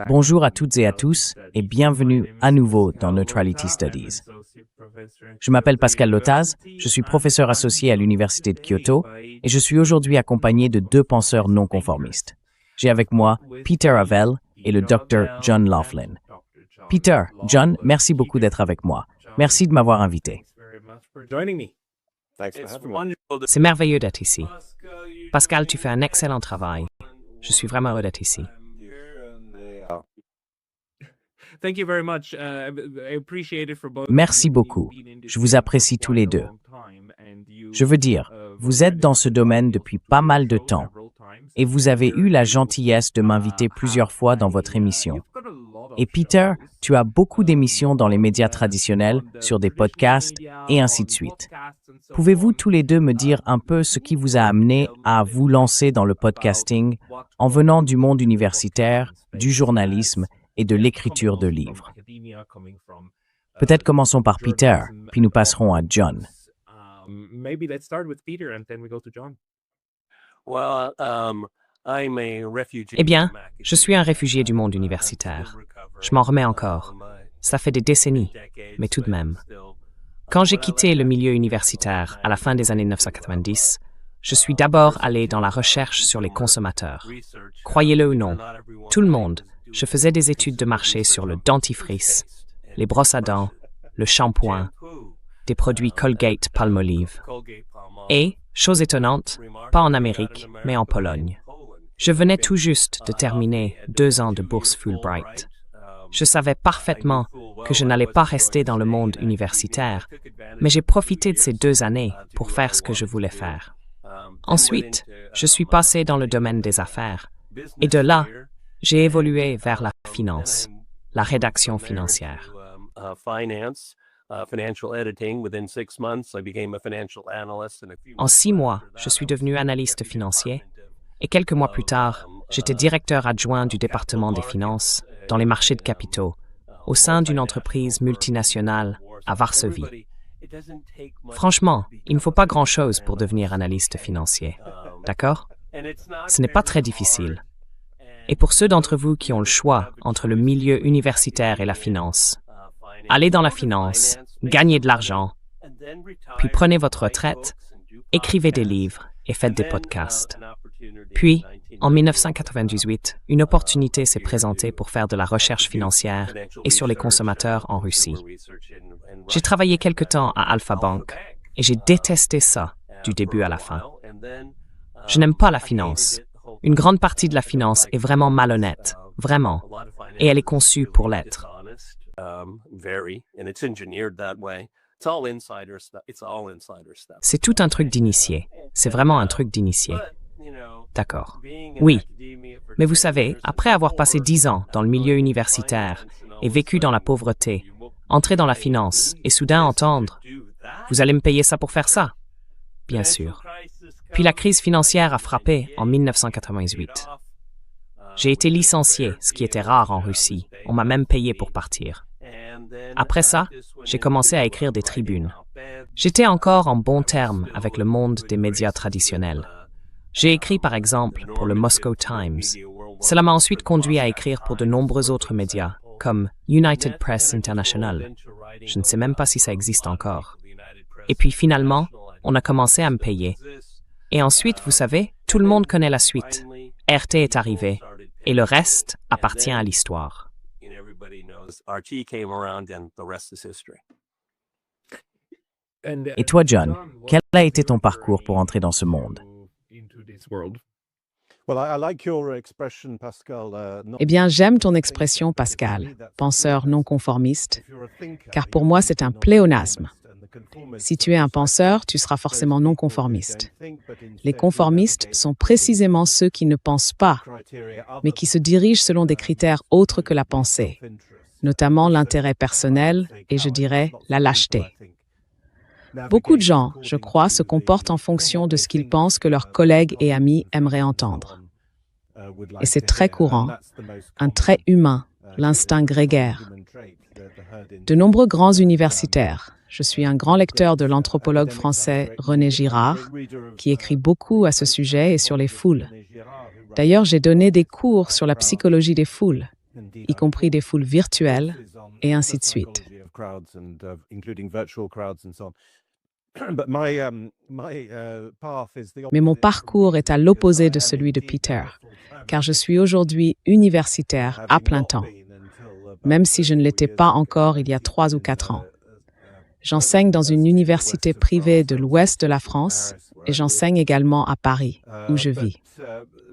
Bonjour à toutes et à tous et bienvenue à nouveau dans Neutrality Studies. Je m'appelle Pascal Lotaz, je suis professeur associé à l'Université de Kyoto et je suis aujourd'hui accompagné de deux penseurs non conformistes. J'ai avec moi Peter Havel et le Dr. John Laughlin. Peter, John, merci beaucoup d'être avec moi. Merci de m'avoir invité. C'est merveilleux d'être ici. Pascal, tu fais un excellent travail. Je suis vraiment heureux d'être ici. Merci beaucoup. Je vous apprécie tous les deux. Je veux dire, vous êtes dans ce domaine depuis pas mal de temps et vous avez eu la gentillesse de m'inviter plusieurs fois dans votre émission. Et Peter, tu as beaucoup d'émissions dans les médias traditionnels, sur des podcasts et ainsi de suite. Pouvez-vous tous les deux me dire un peu ce qui vous a amené à vous lancer dans le podcasting en venant du monde universitaire, du journalisme et de l'écriture de livres? Peut-être commençons par Peter, puis nous passerons à John. Eh bien, je suis un réfugié du monde universitaire. Je m'en remets encore. Ça fait des décennies, mais tout de même. Quand j'ai quitté le milieu universitaire à la fin des années 1990, je suis d'abord allé dans la recherche sur les consommateurs. Croyez-le ou non, tout le monde, je faisais des études de marché sur le dentifrice, les brosses à dents, le shampoing, des produits Colgate-Palmolive. Et, chose étonnante, pas en Amérique, mais en Pologne. Je venais tout juste de terminer 2 ans de bourse Fulbright. Je savais parfaitement que je n'allais pas rester dans le monde universitaire, mais j'ai profité de ces 2 années pour faire ce que je voulais faire. Ensuite, je suis passé dans le domaine des affaires, et de là, j'ai évolué vers la finance, la rédaction financière. En 6 mois, je suis devenu analyste financier, et quelques mois plus tard, j'étais directeur adjoint du département des finances dans les marchés de capitaux, au sein d'une entreprise multinationale à Varsovie. Franchement, il ne faut pas grand-chose pour devenir analyste financier. D'accord? Ce n'est pas très difficile. Et pour ceux d'entre vous qui ont le choix entre le milieu universitaire et la finance, allez dans la finance, gagnez de l'argent, puis prenez votre retraite, écrivez des livres et faites des podcasts. Puis, en 1998, une opportunité s'est présentée pour faire de la recherche financière et sur les consommateurs en Russie. J'ai travaillé quelque temps à Alpha Bank et j'ai détesté ça du début à la fin. Je n'aime pas la finance. Une grande partie de la finance est vraiment malhonnête, vraiment, et elle est conçue pour l'être. C'est tout un truc d'initié. C'est vraiment un truc d'initié. D'accord. Oui. Mais vous savez, après avoir passé 10 ans dans le milieu universitaire et vécu dans la pauvreté, entrer dans la finance et soudain entendre « Vous allez me payer ça pour faire ça ?» Bien sûr. Puis la crise financière a frappé en 1998. J'ai été licencié, ce qui était rare en Russie. On m'a même payé pour partir. Après ça, j'ai commencé à écrire des tribunes. J'étais encore en bons termes avec le monde des médias traditionnels. J'ai écrit par exemple pour le Moscow Times. Cela m'a ensuite conduit à écrire pour de nombreux autres médias, comme United Press International. Je ne sais même pas si ça existe encore. Et puis finalement, on a commencé à me payer. Et ensuite, vous savez, tout le monde connaît la suite. RT est arrivé, et le reste appartient à l'histoire. Et toi, John, quel a été ton parcours pour entrer dans ce monde? Eh bien, j'aime ton expression, Pascal, penseur non conformiste, car pour moi, c'est un pléonasme. Si tu es un penseur, tu seras forcément non conformiste. Les conformistes sont précisément ceux qui ne pensent pas, mais qui se dirigent selon des critères autres que la pensée, notamment l'intérêt personnel et, je dirais, la lâcheté. Beaucoup de gens, je crois, se comportent en fonction de ce qu'ils pensent que leurs collègues et amis aimeraient entendre. Et c'est très courant, un trait humain, l'instinct grégaire. De nombreux grands universitaires, Je suis un grand lecteur de l'anthropologue français René Girard, qui écrit beaucoup à ce sujet et sur les foules. D'ailleurs, j'ai donné des cours sur la psychologie des foules, y compris des foules virtuelles, et ainsi de suite. Mais mon parcours est à l'opposé de celui de Peter, car je suis aujourd'hui universitaire à plein temps, même si je ne l'étais pas encore il y a 3 ou 4 ans. J'enseigne dans une université privée de l'ouest de la France et j'enseigne également à Paris, où je vis.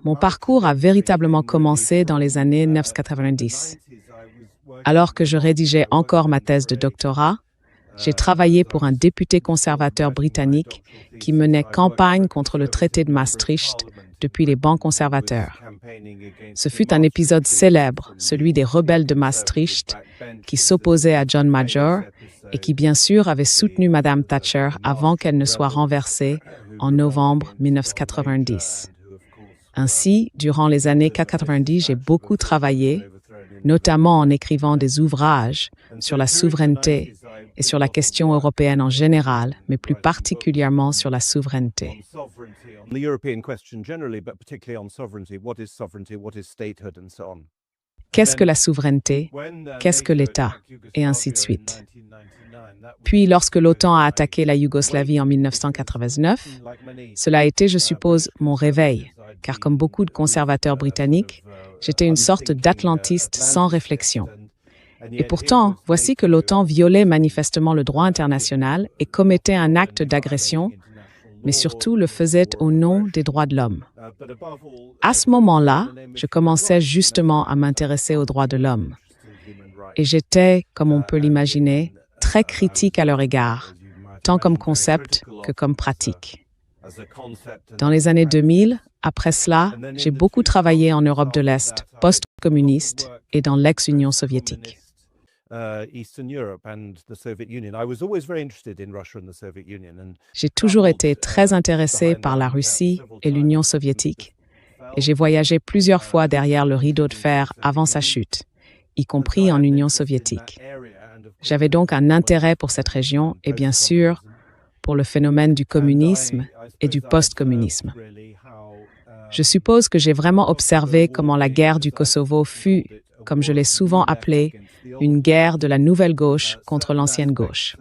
Mon parcours a véritablement commencé dans les années 1990. Alors que je rédigeais encore ma thèse de doctorat, j'ai travaillé pour un député conservateur britannique qui menait campagne contre le traité de Maastricht depuis les bancs conservateurs. Ce fut un épisode célèbre, celui des rebelles de Maastricht, qui s'opposaient à John Major et qui, bien sûr, avaient soutenu Madame Thatcher avant qu'elle ne soit renversée en novembre 1990. Ainsi, durant les années 90, j'ai beaucoup travaillé, notamment en écrivant des ouvrages sur la souveraineté et sur la question européenne en général, mais plus particulièrement sur la souveraineté. Qu'est-ce que la souveraineté? Qu'est-ce que l'État? Et ainsi de suite. Puis, lorsque l'OTAN a attaqué la Yougoslavie en 1989, cela a été, je suppose, mon réveil, car comme beaucoup de conservateurs britanniques, j'étais une sorte d'atlantiste sans réflexion. Et pourtant, voici que l'OTAN violait manifestement le droit international et commettait un acte d'agression, mais surtout le faisait au nom des droits de l'homme. À ce moment-là, je commençais justement à m'intéresser aux droits de l'homme. Et j'étais, comme on peut l'imaginer, très critique à leur égard, tant comme concept que comme pratique. Dans les années 2000, après cela, j'ai beaucoup travaillé en Europe de l'Est, post-communiste, et dans l'ex-Union soviétique. J'ai toujours été très intéressé par la Russie et l'Union soviétique, et j'ai voyagé plusieurs fois derrière le rideau de fer avant sa chute, y compris en Union soviétique. J'avais donc un intérêt pour cette région et bien sûr pour le phénomène du communisme et du post-communisme. Je suppose que j'ai vraiment observé comment la guerre du Kosovo fut, comme je l'ai souvent appelée, une guerre de la nouvelle gauche contre l'ancienne gauche.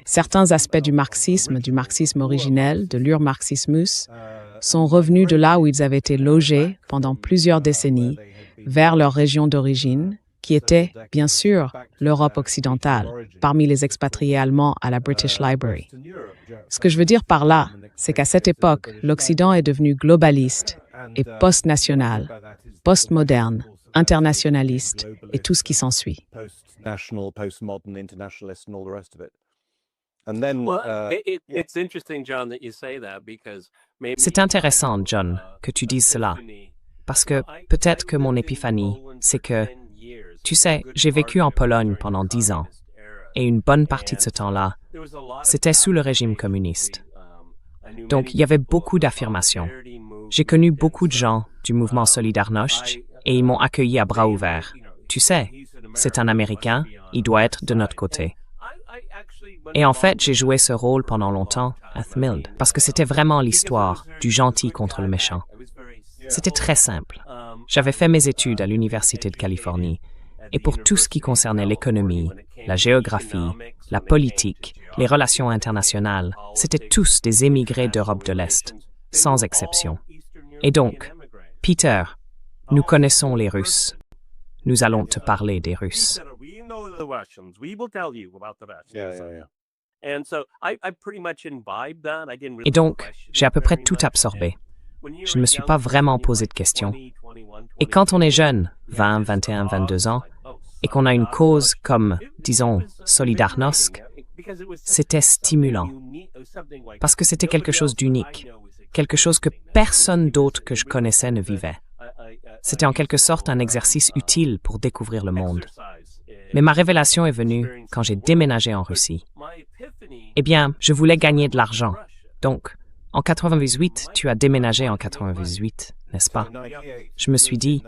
Certains aspects du marxisme originel, de l'Urmarxismus, sont revenus de là où ils avaient été logés pendant plusieurs décennies, vers leur région d'origine, qui était, bien sûr, l'Europe occidentale, parmi les expatriés allemands à la British Library. Ce que je veux dire par là, c'est qu'à cette époque, l'Occident est devenu globaliste et post-national, post-moderne, internationaliste et tout ce qui s'ensuit. C'est intéressant, John, que tu dises cela, parce que peut-être que mon épiphanie, c'est que, tu sais, j'ai vécu en Pologne pendant 10 ans, et une bonne partie de ce temps-là, c'était sous le régime communiste. Donc, il y avait beaucoup d'affirmations. J'ai connu beaucoup de gens du mouvement Solidarność et ils m'ont accueilli à bras ouverts. Tu sais, c'est un Américain, il doit être de notre côté. Et en fait, j'ai joué ce rôle pendant longtemps à Thmild, parce que c'était vraiment l'histoire du gentil contre le méchant. C'était très simple. J'avais fait mes études à l'Université de Californie, et pour tout ce qui concernait l'économie, la géographie, la politique, les relations internationales, c'étaient tous des émigrés d'Europe de l'Est, sans exception. Et donc, Peter, nous connaissons les Russes. Nous allons te parler des Russes. Et donc, j'ai à peu près tout absorbé. Je ne me suis pas vraiment posé de questions. Et quand on est jeune, 20, 21, 22 ans, et qu'on a une cause comme, disons, Solidarność, c'était stimulant. Parce que c'était quelque chose d'unique, quelque chose que personne d'autre que je connaissais ne vivait. C'était en quelque sorte un exercice utile pour découvrir le monde. Mais ma révélation est venue quand j'ai déménagé en Russie. Eh bien, je voulais gagner de l'argent. Donc, en 98, tu as déménagé en 98, n'est-ce pas? Je me suis dit,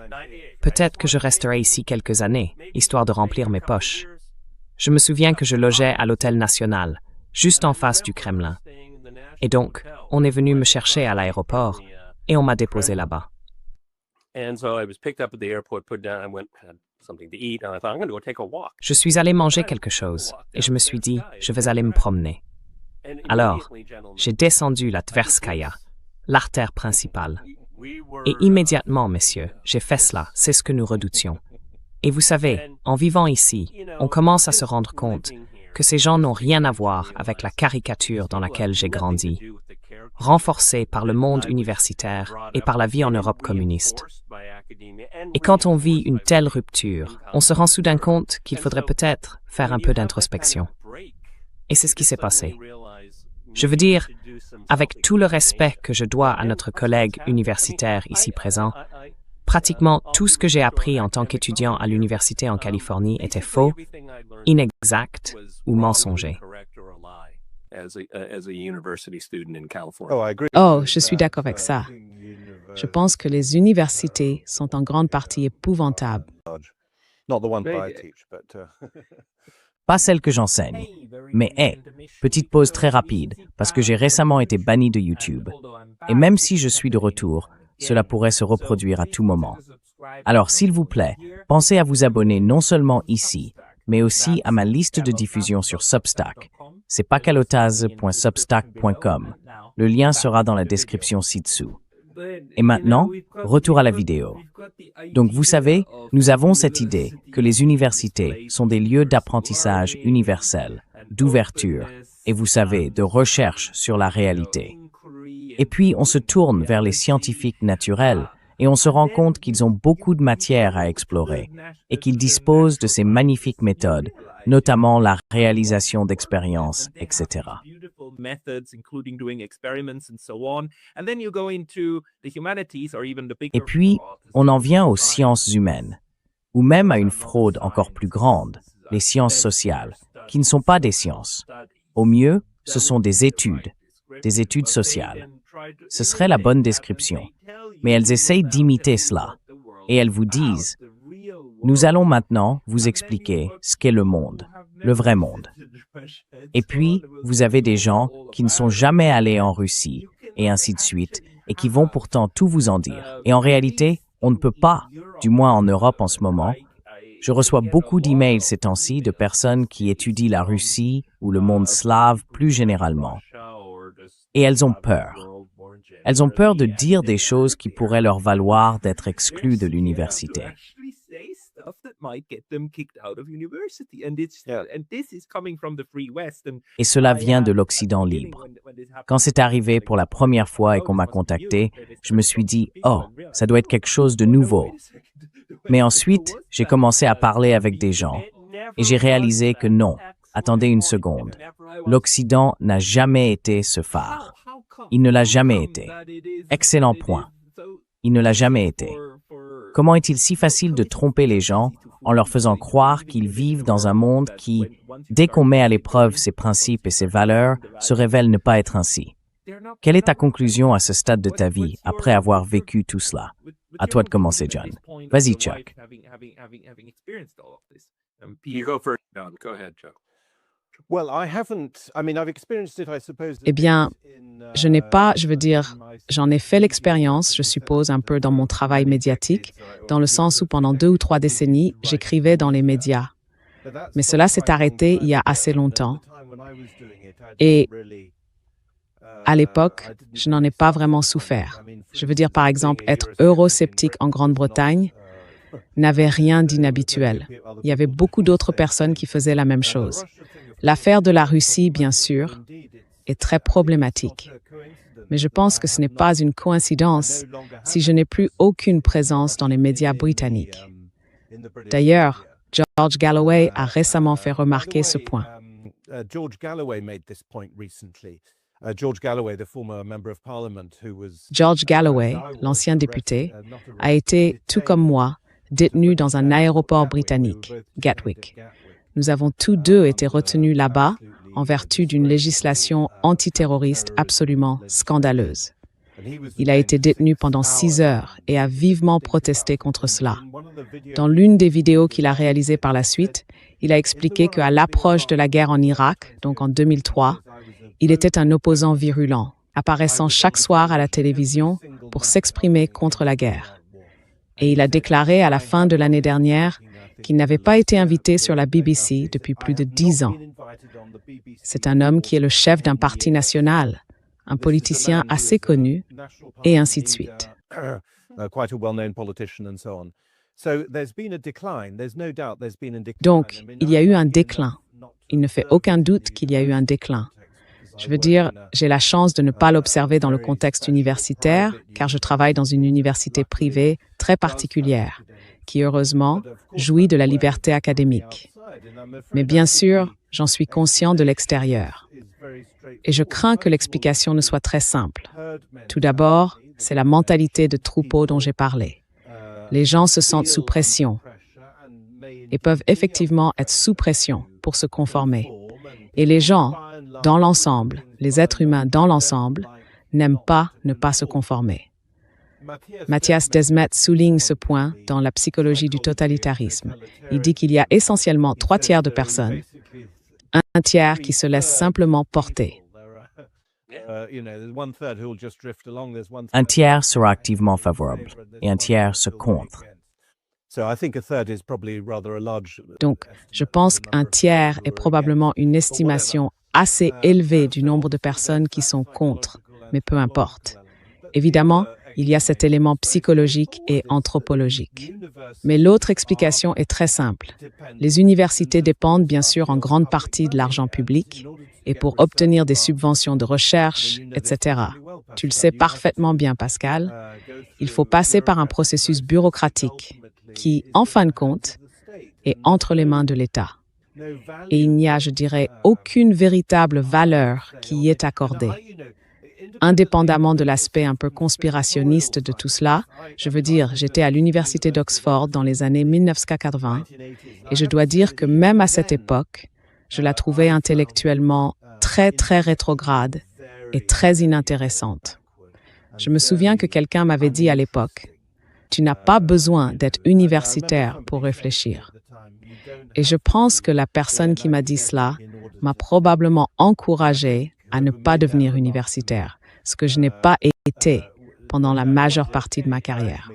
peut-être que je resterai ici quelques années, histoire de remplir mes poches. Je me souviens que je logeais à l'Hôtel National, juste en face du Kremlin. Et donc, on est venu me chercher à l'aéroport et on m'a déposé là-bas. Je suis allé manger quelque chose et je me suis dit, je vais aller me promener. Alors, j'ai descendu la Tverskaya, l'artère principale. Et immédiatement, messieurs, j'ai fait cela, c'est ce que nous redoutions. Et vous savez, en vivant ici, on commence à se rendre compte que ces gens n'ont rien à voir avec la caricature dans laquelle j'ai grandi, renforcée par le monde universitaire et par la vie en Europe communiste. Et quand on vit une telle rupture, on se rend soudain compte qu'il faudrait peut-être faire un peu d'introspection. Et c'est ce qui s'est passé. Je veux dire, avec tout le respect que je dois à notre collègue universitaire ici présent, pratiquement tout ce que j'ai appris en tant qu'étudiant à l'université en Californie était faux, inexact ou mensonger. Oh, je suis d'accord avec ça. Je pense que les universités sont en grande partie épouvantables. Pas celle que j'enseigne. Mais petite pause très rapide, parce que j'ai récemment été banni de YouTube. Et même si je suis de retour, cela pourrait se reproduire à tout moment. Alors, s'il vous plaît, pensez à vous abonner non seulement ici, mais aussi à ma liste de diffusion sur Substack. C'est pacalotaz.substack.com. Le lien sera dans la description ci-dessous. Et maintenant, retour à la vidéo. Donc vous savez, nous avons cette idée que les universités sont des lieux d'apprentissage universel, d'ouverture, et vous savez, de recherche sur la réalité. Et puis on se tourne vers les scientifiques naturels et on se rend compte qu'ils ont beaucoup de matière à explorer et qu'ils disposent de ces magnifiques méthodes, notamment la réalisation d'expériences, etc. Et puis, on en vient aux sciences humaines, ou même à une fraude encore plus grande, les sciences sociales, qui ne sont pas des sciences. Au mieux, ce sont des études sociales. Ce serait la bonne description. Mais elles essayent d'imiter cela. Et elles vous disent, nous allons maintenant vous expliquer ce qu'est le monde, le vrai monde. Et puis, vous avez des gens qui ne sont jamais allés en Russie, et ainsi de suite, et qui vont pourtant tout vous en dire. Et en réalité, on ne peut pas, du moins en Europe en ce moment. Je reçois beaucoup d'emails ces temps-ci de personnes qui étudient la Russie ou le monde slave plus généralement. Et elles ont peur. Elles ont peur de dire des choses qui pourraient leur valoir d'être exclues de l'université. Et cela vient de l'Occident libre. Quand c'est arrivé pour la première fois et qu'on m'a contacté, je me suis dit « Oh, ça doit être quelque chose de nouveau ». Mais ensuite, j'ai commencé à parler avec des gens et j'ai réalisé que non, attendez une seconde, l'Occident n'a jamais été ce phare. Il ne l'a jamais été. Excellent point. Il ne l'a jamais été. Comment est-il si facile de tromper les gens en leur faisant croire qu'ils vivent dans un monde qui, dès qu'on met à l'épreuve ses principes et ses valeurs, se révèle ne pas être ainsi? Quelle est ta conclusion à ce stade de ta vie après avoir vécu tout cela? À toi de commencer, John. Vas-y, Chuck. Eh bien, j'en ai fait l'expérience, je suppose, un peu dans mon travail médiatique, dans le sens où pendant 2 ou 3 décennies, j'écrivais dans les médias. Mais cela s'est arrêté il y a assez longtemps. Et à l'époque, je n'en ai pas vraiment souffert. Je veux dire, par exemple, être eurosceptique en Grande-Bretagne n'avait rien d'inhabituel. Il y avait beaucoup d'autres personnes qui faisaient la même chose. L'affaire de la Russie, bien sûr, est très problématique. Mais je pense que ce n'est pas une coïncidence si je n'ai plus aucune présence dans les médias britanniques. D'ailleurs, George Galloway a récemment fait remarquer ce point. George Galloway, l'ancien député, a été, tout comme moi, détenu dans un aéroport britannique, Gatwick. Nous avons tous deux été retenus là-bas en vertu d'une législation antiterroriste absolument scandaleuse. Il a été détenu pendant 6 heures et a vivement protesté contre cela. Dans l'une des vidéos qu'il a réalisées par la suite, Il a expliqué qu'à l'approche de la guerre en Irak, donc en 2003, il était un opposant virulent, apparaissant chaque soir à la télévision pour s'exprimer contre la guerre. Et il a déclaré à la fin de l'année dernière qu'il n'avait pas été invité sur la BBC depuis plus de 10 ans. C'est un homme qui est le chef d'un parti national, un politicien assez connu, et ainsi de suite. Donc, il y a eu un déclin. Il ne fait aucun doute qu'il y a eu un déclin. Je veux dire, j'ai la chance de ne pas l'observer dans le contexte universitaire, car je travaille dans une université privée très particulière, qui, heureusement, jouit de la liberté académique. Mais bien sûr, j'en suis conscient de l'extérieur. Et je crains que l'explication ne soit très simple. Tout d'abord, c'est la mentalité de troupeau dont j'ai parlé. Les gens se sentent sous pression et peuvent effectivement être sous pression pour se conformer. Et les gens, dans l'ensemble, les êtres humains dans l'ensemble, n'aiment pas ne pas se conformer. Matthias Desmet souligne ce point dans La psychologie du totalitarisme. Il dit qu'il y a essentiellement 3 tiers de personnes, un tiers qui se laisse simplement porter. Un tiers sera activement favorable et un tiers se contre. Donc, je pense qu'un tiers est probablement une estimation assez élevée du nombre de personnes qui sont contre, mais peu importe. Évidemment, il y a cet élément psychologique et anthropologique. Mais l'autre explication est très simple. Les universités dépendent bien sûr en grande partie de l'argent public, et pour obtenir des subventions de recherche, etc. Tu le sais parfaitement bien, Pascal, il faut passer par un processus bureaucratique qui, en fin de compte, est entre les mains de l'État. Et il n'y a, je dirais, aucune véritable valeur qui y est accordée. Indépendamment de l'aspect un peu conspirationniste de tout cela, je veux dire, j'étais à l'université d'Oxford dans les années 1980, et je dois dire que même à cette époque, je la trouvais intellectuellement très, très rétrograde et très inintéressante. Je me souviens que quelqu'un m'avait dit à l'époque, « Tu n'as pas besoin d'être universitaire pour réfléchir. » Et je pense que la personne qui m'a dit cela m'a probablement encouragé à ne pas devenir universitaire, ce que je n'ai pas été pendant la majeure partie de ma carrière.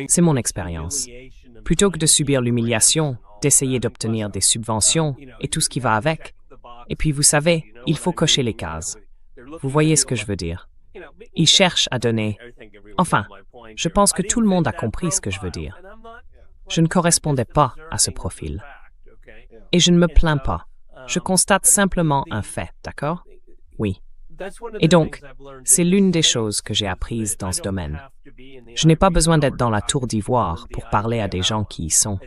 C'est mon expérience. Plutôt que de subir l'humiliation, d'essayer d'obtenir des subventions et tout ce qui va avec. Et puis, vous savez, il faut cocher les cases. Vous voyez ce que je veux dire? Ils cherchent à donner. Enfin, je pense que tout le monde a compris ce que je veux dire. Je ne correspondais pas à ce profil. Et je ne me plains pas. Je constate simplement un fait, d'accord? Oui. Et donc, c'est l'une des choses que j'ai apprises dans ce domaine. Je n'ai pas besoin d'être dans la tour d'ivoire pour parler à des gens qui y sont.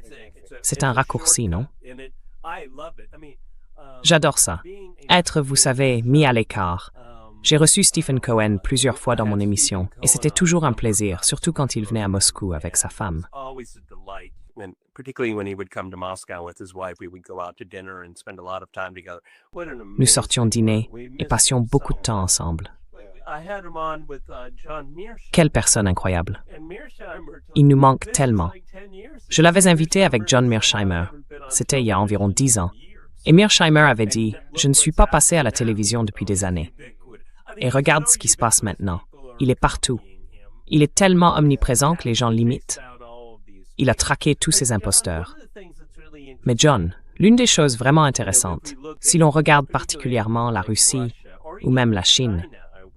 C'est un raccourci, non? J'adore ça. Être, vous savez, mis à l'écart. J'ai reçu Stephen Cohen plusieurs fois dans mon émission, et c'était toujours un plaisir, surtout quand il venait à Moscou avec sa femme. Nous sortions dîner et passions beaucoup de temps ensemble. Quelle personne incroyable. Il nous manque tellement. Je l'avais invité avec John Mearsheimer. C'était il y a environ 10 ans. Et Mearsheimer avait dit « Je ne suis pas passé à la télévision depuis des années. Et regarde ce qui se passe maintenant. Il est partout. Il est tellement omniprésent que les gens l'imitent. Il a traqué tous ces imposteurs. Mais John, l'une des choses vraiment intéressantes, si l'on regarde particulièrement la Russie ou même la Chine,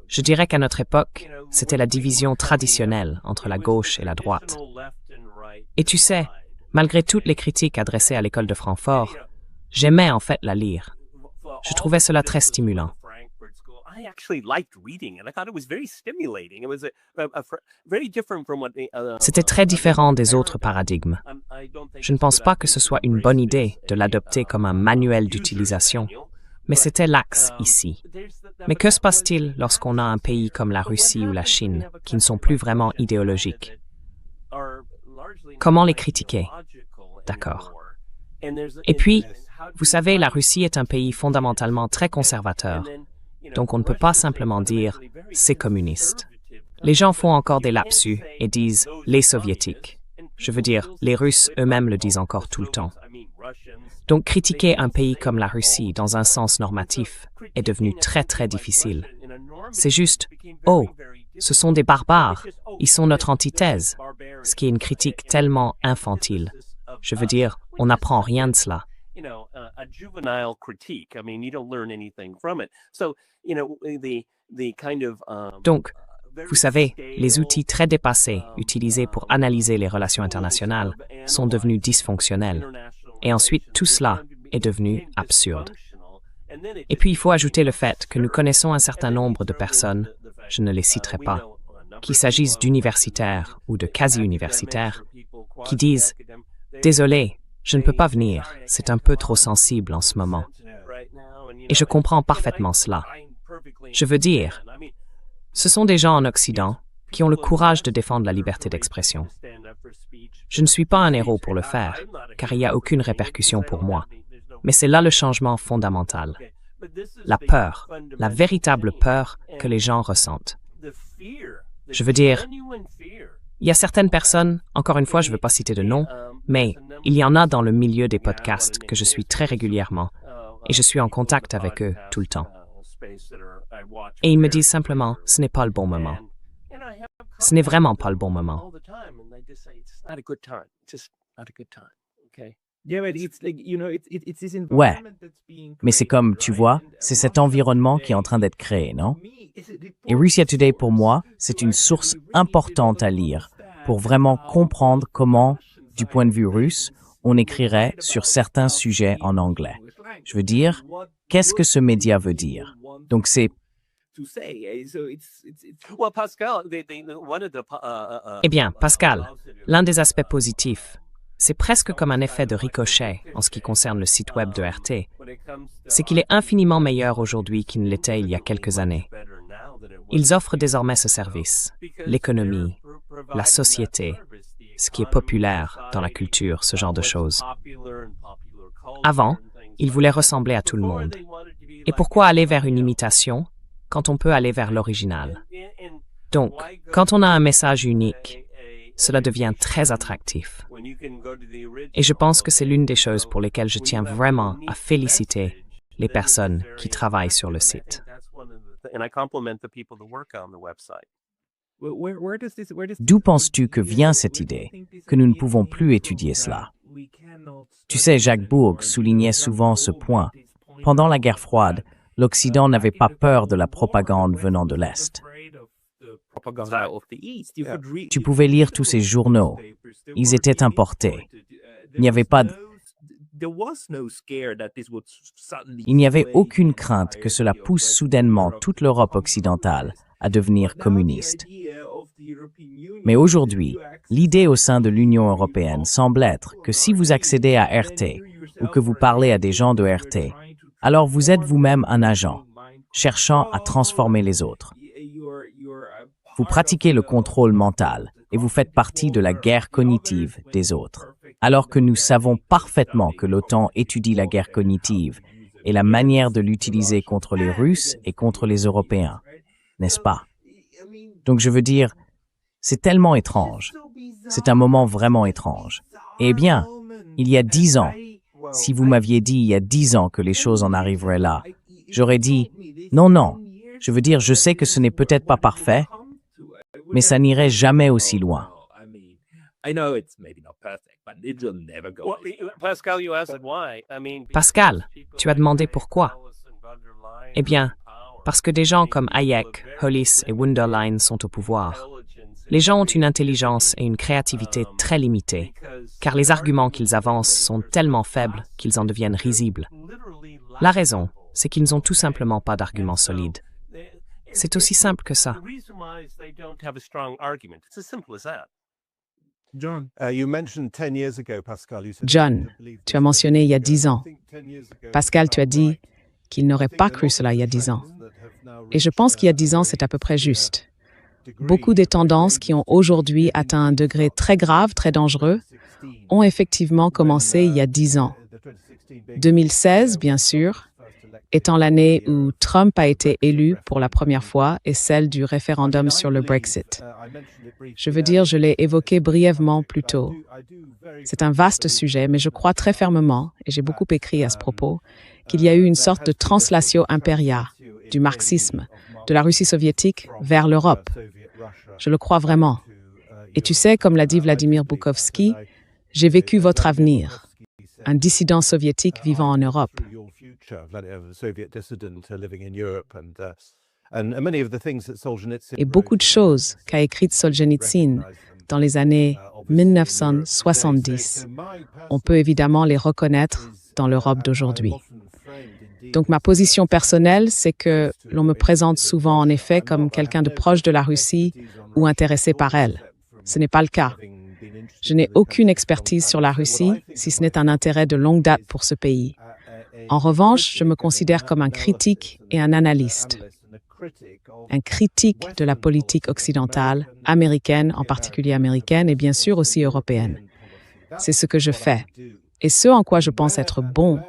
je dirais qu'à notre époque, c'était la division traditionnelle entre la gauche et la droite. Et tu sais, malgré toutes les critiques adressées à l'école de Francfort, j'aimais en fait la lire. Je trouvais cela très stimulant. C'était très différent des autres paradigmes. Je ne pense pas que ce soit une bonne idée de l'adopter comme un manuel d'utilisation, mais c'était l'axe ici. Mais que se passe-t-il lorsqu'on a un pays comme la Russie ou la Chine qui ne sont plus vraiment idéologiques? Comment les critiquer? D'accord. Et puis, vous savez, la Russie est un pays fondamentalement très conservateur. Donc on ne peut pas simplement dire « c'est communiste ». Les gens font encore des lapsus et disent « les soviétiques ». Je veux dire, les Russes eux-mêmes le disent encore tout le temps. Donc critiquer un pays comme la Russie dans un sens normatif est devenu très très difficile. C'est juste « oh, ce sont des barbares, ils sont notre antithèse », ce qui est une critique tellement infantile. Je veux dire, on n'apprend rien de cela. Donc, vous savez, les outils très dépassés utilisés pour analyser les relations internationales sont devenus dysfonctionnels. Et ensuite, tout cela est devenu absurde. Et puis, il faut ajouter le fait que nous connaissons un certain nombre de personnes, je ne les citerai pas, qu'il s'agisse d'universitaires ou de quasi-universitaires, qui disent « Désolé, je ne peux pas venir, c'est un peu trop sensible en ce moment. » Et je comprends parfaitement cela. Je veux dire, ce sont des gens en Occident qui ont le courage de défendre la liberté d'expression. Je ne suis pas un héros pour le faire, car il n'y a aucune répercussion pour moi. Mais c'est là le changement fondamental. La peur, la véritable peur que les gens ressentent. Je veux dire, il y a certaines personnes, encore une fois, je ne veux pas citer de nom, mais il y en a dans le milieu des podcasts que je suis très régulièrement, et je suis en contact avec eux tout le temps. Et ils me disent simplement, ce n'est pas le bon moment. Ce n'est vraiment pas le bon moment. Ouais, mais c'est comme, tu vois, c'est cet environnement qui est en train d'être créé, non? Et Russia Today, pour moi, c'est une source importante à lire pour vraiment comprendre comment, du point de vue russe, on écrirait sur certains sujets en anglais. Je veux dire, qu'est-ce que ce média veut dire? Donc c'est... Eh bien, Pascal, l'un des aspects positifs, c'est presque comme un effet de ricochet en ce qui concerne le site web de RT, c'est qu'il est infiniment meilleur aujourd'hui qu'il ne l'était il y a quelques années. Ils offrent désormais ce service, l'économie, la société, ce qui est populaire dans la culture, ce genre de choses. Avant, ils voulaient ressembler à tout le monde. Et pourquoi aller vers une imitation quand on peut aller vers l'original? Donc, quand on a un message unique, cela devient très attractif. Et je pense que c'est l'une des choses pour lesquelles je tiens vraiment à féliciter les personnes qui travaillent sur le site. D'où penses-tu que vient cette idée, que nous ne pouvons plus étudier cela? Tu sais, Jacques Bourg soulignait souvent ce point. Pendant la guerre froide, l'Occident n'avait pas peur de la propagande venant de l'Est. Tu pouvais lire tous ces journaux. Ils étaient importés. Il n'y avait pas Il n'y avait aucune crainte que cela pousse soudainement toute l'Europe occidentale à devenir communiste. Mais aujourd'hui, l'idée au sein de l'Union européenne semble être que si vous accédez à RT ou que vous parlez à des gens de RT, alors vous êtes vous-même un agent, cherchant à transformer les autres. Vous pratiquez le contrôle mental et vous faites partie de la guerre cognitive des autres. Alors que nous savons parfaitement que l'OTAN étudie la guerre cognitive et la manière de l'utiliser contre les Russes et contre les Européens, n'est-ce pas? Donc je veux dire, c'est tellement étrange. C'est un moment vraiment étrange. Eh bien, il y a 10 ans, si vous m'aviez dit il y a 10 ans que les choses en arriveraient là, j'aurais dit, non, je veux dire, je sais que ce n'est peut-être pas parfait, mais ça n'irait jamais aussi loin. Pascal, tu as demandé pourquoi. Eh bien, parce que des gens comme Hayek, Hollis et Wunderlein sont au pouvoir. Les gens ont une intelligence et une créativité très limitées, car les arguments qu'ils avancent sont tellement faibles qu'ils en deviennent risibles. La raison, c'est qu'ils n'ont tout simplement pas d'arguments solides. C'est aussi simple que ça. John, tu as mentionné il y a 10 ans. Pascal, tu as dit qu'il n'aurait pas cru cela il y a 10 ans. Et je pense qu'il y a 10 ans, c'est à peu près juste. Beaucoup des tendances qui ont aujourd'hui atteint un degré très grave, très dangereux, ont effectivement commencé il y a 10 ans. 2016, bien sûr, étant l'année où Trump a été élu pour la première fois et celle du référendum sur le Brexit. Je veux dire, je l'ai évoqué brièvement plus tôt. C'est un vaste sujet, mais je crois très fermement, et j'ai beaucoup écrit à ce propos, qu'il y a eu une sorte de translatio imperia du marxisme, de la Russie soviétique vers l'Europe. Je le crois vraiment. Et tu sais, comme l'a dit Vladimir Bukovski, j'ai vécu votre avenir, un dissident soviétique vivant en Europe. Et beaucoup de choses qu'a écrites Solzhenitsyn dans les années 1970, on peut évidemment les reconnaître dans l'Europe d'aujourd'hui. Donc ma position personnelle, c'est que l'on me présente souvent en effet comme quelqu'un de proche de la Russie ou intéressé par elle. Ce n'est pas le cas. Je n'ai aucune expertise sur la Russie, si ce n'est un intérêt de longue date pour ce pays. En revanche, je me considère comme un critique et un analyste. Un critique de la politique occidentale, américaine, en particulier américaine, et bien sûr aussi européenne. C'est ce que je fais. Et ce en quoi je pense être bon,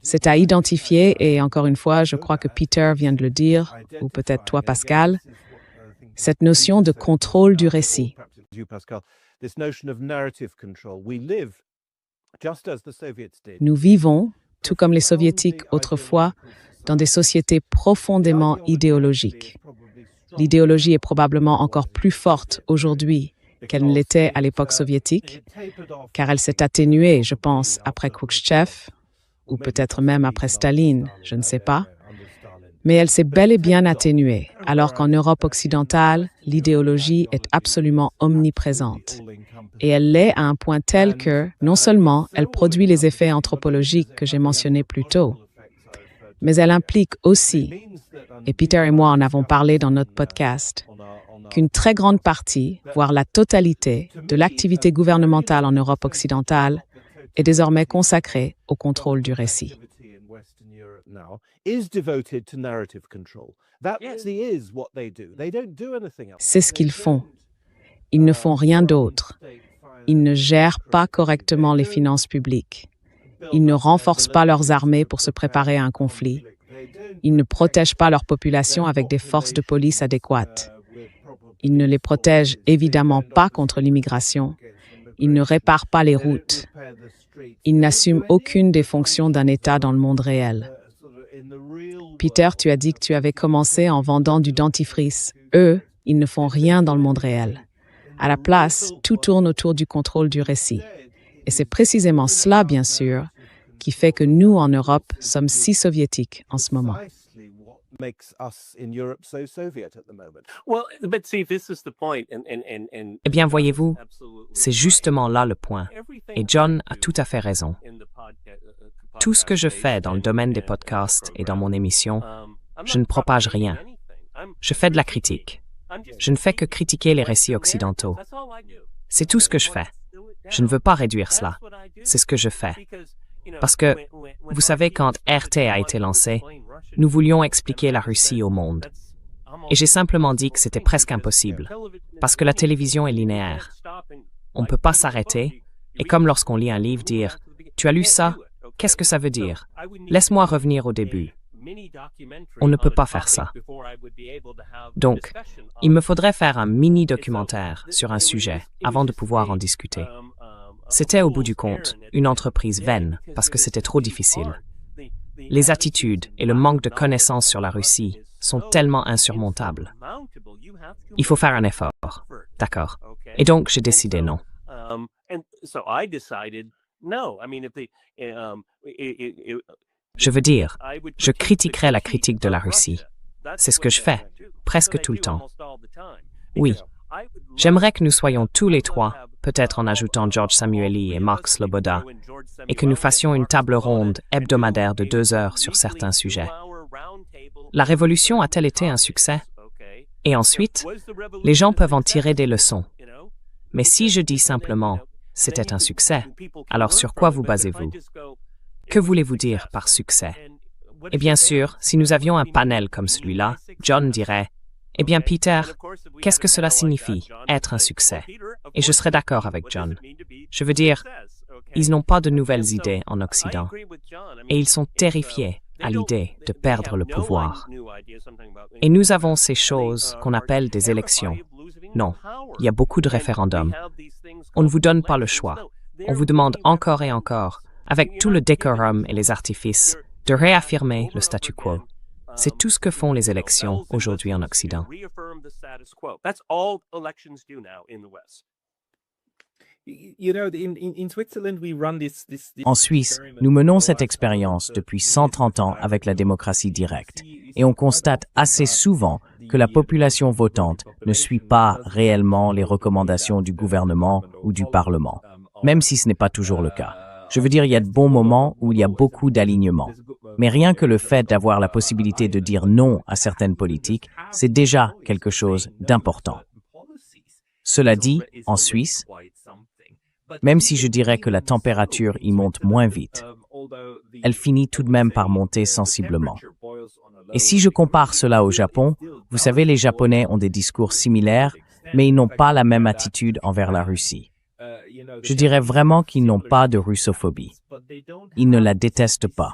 c'est à identifier, et encore une fois, je crois que Peter vient de le dire, ou peut-être toi, Pascal, cette notion de contrôle du récit. Nous vivons, tout comme les Soviétiques autrefois, dans des sociétés profondément idéologiques. L'idéologie est probablement encore plus forte aujourd'hui qu'elle ne l'était à l'époque soviétique, car elle s'est atténuée, je pense, après Khrouchtchev, ou peut-être même après Staline, je ne sais pas. Mais elle s'est bel et bien atténuée, alors qu'en Europe occidentale, l'idéologie est absolument omniprésente. Et elle l'est à un point tel que, non seulement elle produit les effets anthropologiques que j'ai mentionnés plus tôt, mais elle implique aussi, et Peter et moi en avons parlé dans notre podcast, qu'une très grande partie, voire la totalité, de l'activité gouvernementale en Europe occidentale est désormais consacrée au contrôle du récit. C'est ce qu'ils font. Ils ne font rien d'autre. Ils ne gèrent pas correctement les finances publiques. Ils ne renforcent pas leurs armées pour se préparer à un conflit. Ils ne protègent pas leur population avec des forces de police adéquates. Ils ne les protègent évidemment pas contre l'immigration. Ils ne réparent pas les routes. Ils n'assument aucune des fonctions d'un État dans le monde réel. Peter, tu as dit que tu avais commencé en vendant du dentifrice. Eux, ils ne font rien dans le monde réel. À la place, tout tourne autour du contrôle du récit. Et c'est précisément cela, bien sûr, qui fait que nous, en Europe, sommes si soviétiques en ce moment. Eh bien, voyez-vous, c'est justement là le point. Et John a tout à fait raison. Tout ce que je fais dans le domaine des podcasts et dans mon émission, je ne propage rien. Je fais de la critique. Je ne fais que critiquer les récits occidentaux. C'est tout ce que je fais. Je ne veux pas réduire cela. C'est ce que je fais. Parce que, vous savez, quand RT a été lancé, nous voulions expliquer la Russie au monde. Et j'ai simplement dit que c'était presque impossible, parce que la télévision est linéaire. On ne peut pas s'arrêter, et comme lorsqu'on lit un livre, dire « Tu as lu ça? Qu'est-ce que ça veut dire? Laisse-moi revenir au début. » On ne peut pas faire ça. Donc, il me faudrait faire un mini-documentaire sur un sujet avant de pouvoir en discuter. C'était au bout du compte une entreprise vaine parce que c'était trop difficile. Les attitudes et le manque de connaissances sur la Russie sont tellement insurmontables. Il faut faire un effort, d'accord? Et donc, j'ai décidé non. Je veux dire, je critiquerai la critique de la Russie. C'est ce que je fais, presque tout le temps. Oui, j'aimerais que nous soyons tous les trois, peut-être en ajoutant George Samueli et Mark Sloboda, et que nous fassions une table ronde hebdomadaire de 2 heures sur certains sujets. La révolution a-t-elle été un succès? Et ensuite, les gens peuvent en tirer des leçons. Mais si je dis simplement « c'était un succès », alors sur quoi vous basez-vous? Que voulez-vous dire par succès? Et bien sûr, si nous avions un panel comme celui-là, John dirait « Eh bien, Peter, qu'est-ce que cela signifie, être un succès ?» Et je serais d'accord avec John. Je veux dire, ils n'ont pas de nouvelles idées en Occident. Et ils sont terrifiés à l'idée de perdre le pouvoir. Et nous avons ces choses qu'on appelle des élections. Non, il y a beaucoup de référendums. On ne vous donne pas le choix. On vous demande encore et encore, avec tout le décorum et les artifices, de réaffirmer le statu quo. C'est tout ce que font les élections aujourd'hui en Occident. En Suisse, nous menons cette expérience depuis 130 ans avec la démocratie directe, et on constate assez souvent que la population votante ne suit pas réellement les recommandations du gouvernement ou du Parlement, même si ce n'est pas toujours le cas. Je veux dire, il y a de bons moments où il y a beaucoup d'alignement. Mais rien que le fait d'avoir la possibilité de dire non à certaines politiques, c'est déjà quelque chose d'important. Cela dit, en Suisse, même si je dirais que la température y monte moins vite, elle finit tout de même par monter sensiblement. Et si je compare cela au Japon, vous savez, les Japonais ont des discours similaires, mais ils n'ont pas la même attitude envers la Russie. Je dirais vraiment qu'ils n'ont pas de russophobie. Ils ne la détestent pas.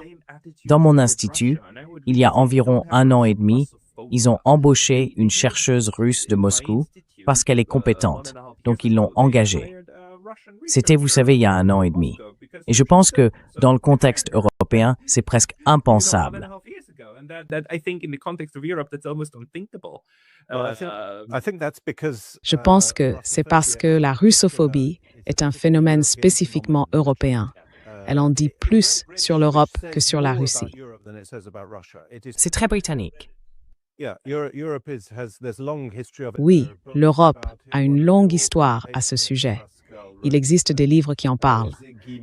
Dans mon institut, il y a environ 1 an et demi, ils ont embauché une chercheuse russe de Moscou parce qu'elle est compétente, donc ils l'ont engagée. C'était, vous savez, il y a 1 an et demi. Et je pense que, dans le contexte européen, c'est presque impensable. Je pense que c'est parce que la russophobie est un phénomène spécifiquement européen. Elle en dit plus sur l'Europe que sur la Russie. C'est très britannique. Oui, l'Europe a une longue histoire à ce sujet. Il existe des livres qui en parlent.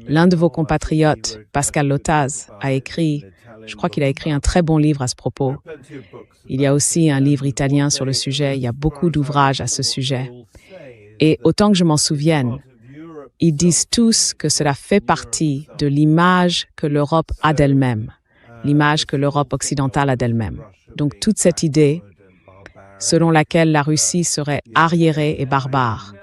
L'un de vos compatriotes, Pascal Lotaz, a écrit, je crois qu'il a écrit un très bon livre à ce propos. Il y a aussi un livre italien sur le sujet, il y a beaucoup d'ouvrages à ce sujet. Et autant que je m'en souvienne, ils disent tous que cela fait partie de l'image que l'Europe a d'elle-même, l'image que l'Europe occidentale a d'elle-même. Donc toute cette idée selon laquelle la Russie serait arriérée et barbare,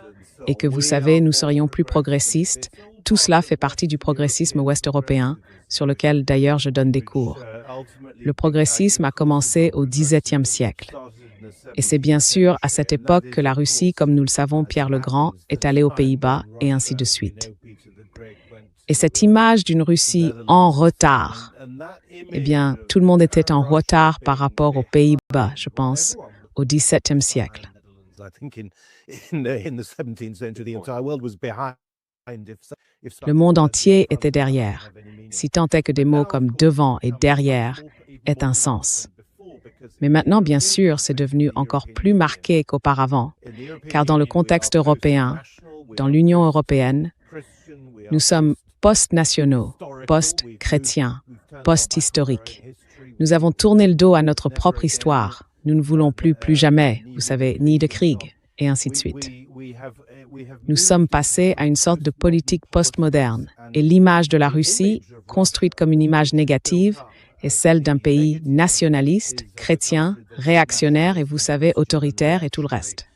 et que, vous savez, nous serions plus progressistes, tout cela fait partie du progressisme ouest-européen, sur lequel d'ailleurs je donne des cours. Le progressisme a commencé au XVIIe siècle. Et c'est bien sûr à cette époque que la Russie, comme nous le savons, Pierre le Grand, est allé aux Pays-Bas, et ainsi de suite. Et cette image d'une Russie en retard, eh bien, tout le monde était en retard par rapport aux Pays-Bas, je pense, au XVIIe siècle. Le monde entier était derrière, si tant est que des mots comme « devant » et « derrière » aient un sens. Mais maintenant, bien sûr, c'est devenu encore plus marqué qu'auparavant, car dans le contexte européen, dans l'Union européenne, nous sommes post-nationaux, post-chrétiens, post-historiques. Nous avons tourné le dos à notre propre histoire. Nous ne voulons plus jamais, vous savez, ni de Krieg, et ainsi de suite. Nous sommes passés à une sorte de politique postmoderne, et l'image de la Russie, construite comme une image négative, est celle d'un pays nationaliste, chrétien, réactionnaire et, vous savez, autoritaire et tout le reste.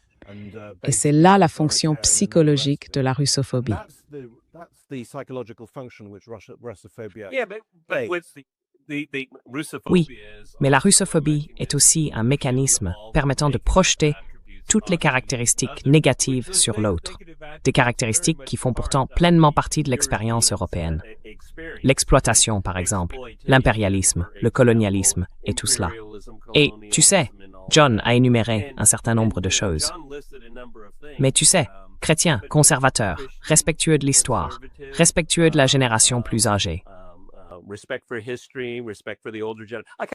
Et c'est là la fonction psychologique de la russophobie. Oui, mais la russophobie est aussi un mécanisme permettant de projeter toutes les caractéristiques négatives sur l'autre, des caractéristiques qui font pourtant pleinement partie de l'expérience européenne. L'exploitation, par exemple, l'impérialisme, le colonialisme et tout cela. Et, tu sais, John a énuméré un certain nombre de choses. Mais tu sais, chrétien, conservateur, respectueux de l'histoire, respectueux de la génération plus âgée.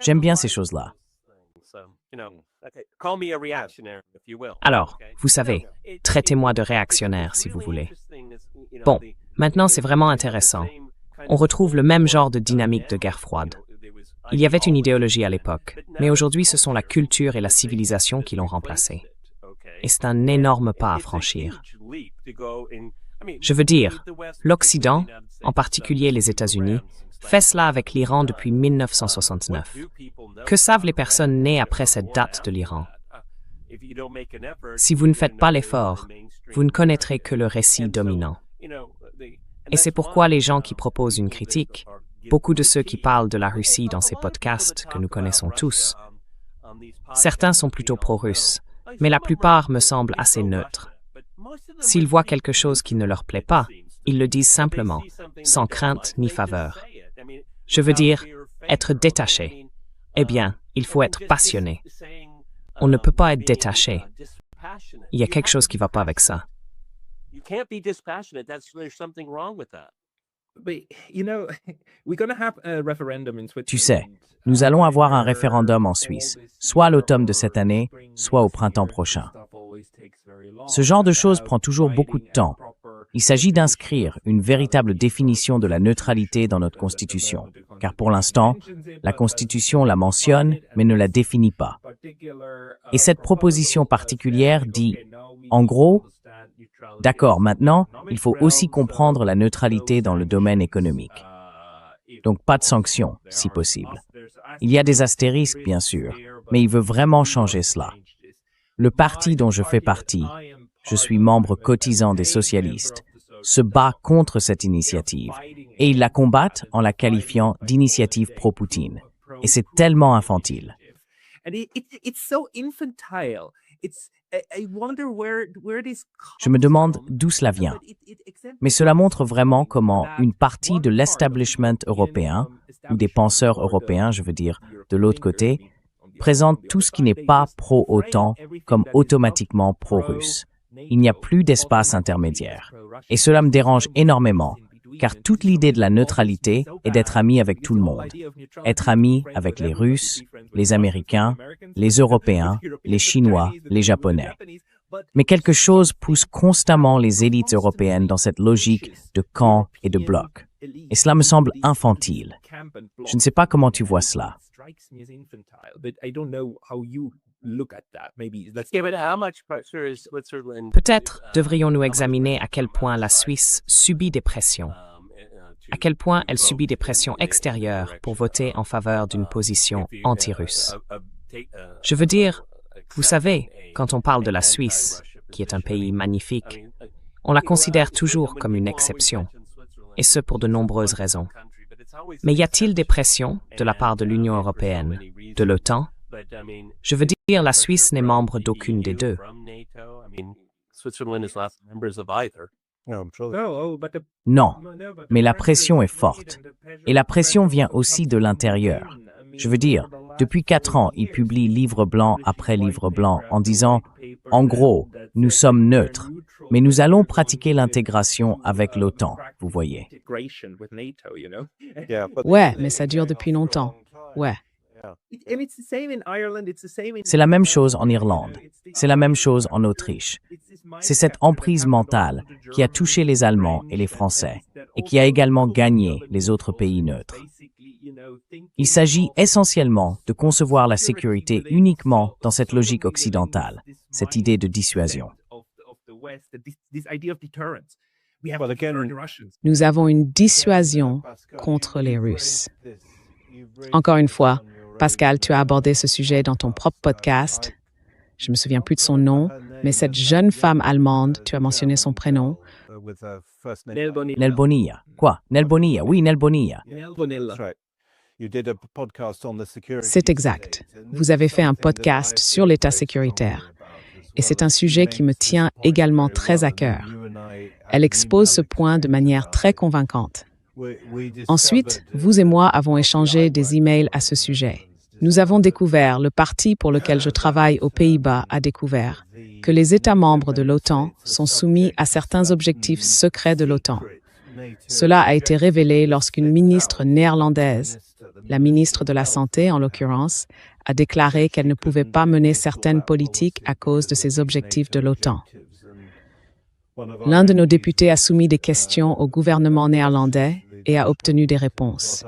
J'aime bien ces choses-là. Alors, vous savez, traitez-moi de réactionnaire si vous voulez. Bon, maintenant c'est vraiment intéressant. On retrouve le même genre de dynamique de guerre froide. Il y avait une idéologie à l'époque, mais aujourd'hui ce sont la culture et la civilisation qui l'ont remplacée. Et c'est un énorme pas à franchir. Je veux dire, l'Occident, en particulier les États-Unis, fait cela avec l'Iran depuis 1969. Que savent les personnes nées après cette date de l'Iran? Si vous ne faites pas l'effort, vous ne connaîtrez que le récit dominant. Et c'est pourquoi les gens qui proposent une critique beaucoup de ceux qui parlent de la Russie dans ces podcasts que nous connaissons tous. Certains sont plutôt pro-russes, mais la plupart me semblent assez neutres. S'ils voient quelque chose qui ne leur plaît pas, ils le disent simplement, sans crainte ni faveur. Je veux dire, être détaché. Eh bien, il faut être passionné. On ne peut pas être détaché. Il y a quelque chose qui ne va pas avec ça. Tu sais, nous allons avoir un référendum en Suisse, soit à l'automne de cette année, soit au printemps prochain. Ce genre de choses prend toujours beaucoup de temps. Il s'agit d'inscrire une véritable définition de la neutralité dans notre Constitution, car pour l'instant, la Constitution la mentionne, mais ne la définit pas. Et cette proposition particulière dit, en gros, d'accord, maintenant, il faut aussi comprendre la neutralité dans le domaine économique. Donc pas de sanctions, si possible. Il y a des astérisques, bien sûr, mais il veut vraiment changer cela. Le parti dont je fais partie, je suis membre cotisant des socialistes, se bat contre cette initiative, et ils la combattent en la qualifiant d'initiative pro-Poutine. Et c'est tellement infantile. Je me demande d'où cela vient. Mais cela montre vraiment comment une partie de l'establishment européen, ou des penseurs européens, je veux dire, de l'autre côté, présente tout ce qui n'est pas pro-OTAN comme automatiquement pro-russe. Il n'y a plus d'espace intermédiaire. Et cela me dérange énormément, car toute l'idée de la neutralité est d'être ami avec tout le monde. Être ami avec les Russes, les Américains, les Européens, les Chinois, les Japonais. Mais quelque chose pousse constamment les élites européennes dans cette logique de camp et de bloc. Et cela me semble infantile. Je ne sais pas comment tu vois cela. Peut-être devrions-nous examiner à quel point la Suisse subit des pressions. À quel point elle subit des pressions extérieures pour voter en faveur d'une position anti-russe. Je veux dire, vous savez, quand on parle de la Suisse, qui est un pays magnifique, on la considère toujours comme une exception, et ce pour de nombreuses raisons. Mais y a-t-il des pressions de la part de l'Union européenne, de l'OTAN? Je veux dire, la Suisse n'est membre d'aucune des deux. Non, mais la pression est forte. Et la pression vient aussi de l'intérieur. Je veux dire, depuis 4 ans, ils publient livre blanc après livre blanc en disant « En gros, nous sommes neutres, mais nous allons pratiquer l'intégration avec l'OTAN, vous voyez. » Ouais, mais ça dure depuis longtemps. Ouais. C'est la même chose en Irlande. C'est la même chose en Autriche. C'est cette emprise mentale qui a touché les Allemands et les Français et qui a également gagné les autres pays neutres. Il s'agit essentiellement de concevoir la sécurité uniquement dans cette logique occidentale, cette idée de dissuasion. Nous avons une dissuasion contre les Russes. Encore une fois, Pascal, tu as abordé ce sujet dans ton propre podcast. Je ne me souviens plus de son nom, mais cette jeune femme allemande, tu as mentionné son prénom. Nel Bonilla. Quoi? Nel Bonilla. Oui, Nel Bonilla. C'est exact. Vous avez fait un podcast sur l'État sécuritaire. Et c'est un sujet qui me tient également très à cœur. Elle expose ce point de manière très convaincante. Ensuite, vous et moi avons échangé des emails à ce sujet. Nous avons découvert, le parti pour lequel je travaille aux Pays-Bas a découvert, que les États membres de l'OTAN sont soumis à certains objectifs secrets de l'OTAN. Cela a été révélé lorsqu'une ministre néerlandaise, la ministre de la Santé en l'occurrence, a déclaré qu'elle ne pouvait pas mener certaines politiques à cause de ces objectifs de l'OTAN. L'un de nos députés a soumis des questions au gouvernement néerlandais et a obtenu des réponses.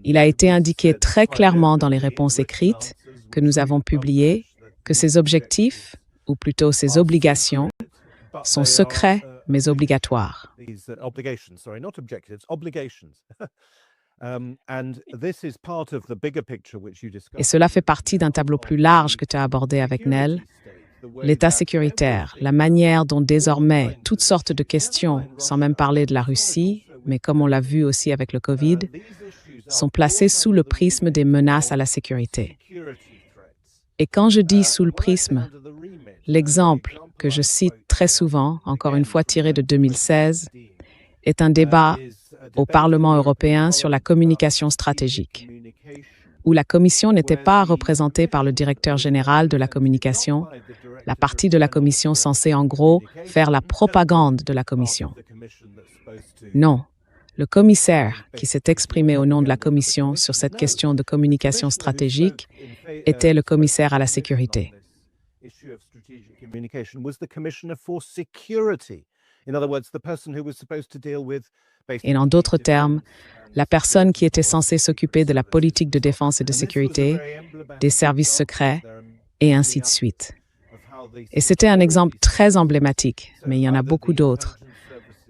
Il a été indiqué très clairement dans les réponses écrites que nous avons publiées que ces objectifs, ou plutôt ces obligations, sont secrets mais obligatoires. Et cela fait partie d'un tableau plus large que tu as abordé avec Nel, l'État sécuritaire, la manière dont désormais toutes sortes de questions, sans même parler de la Russie, mais comme on l'a vu aussi avec le Covid, sont placés sous le prisme des menaces à la sécurité. Et quand je dis sous le prisme, l'exemple que je cite très souvent, encore une fois tiré de 2016, est un débat au Parlement européen sur la communication stratégique, où la Commission n'était pas représentée par le directeur général de la communication, la partie de la Commission censée en gros faire la propagande de la Commission. Non, le commissaire qui s'est exprimé au nom de la Commission sur cette question de communication stratégique était le commissaire à la sécurité. Et en d'autres termes, la personne qui était censée s'occuper de la politique de défense et de sécurité, des services secrets, et ainsi de suite. Et c'était un exemple très emblématique, mais il y en a beaucoup d'autres,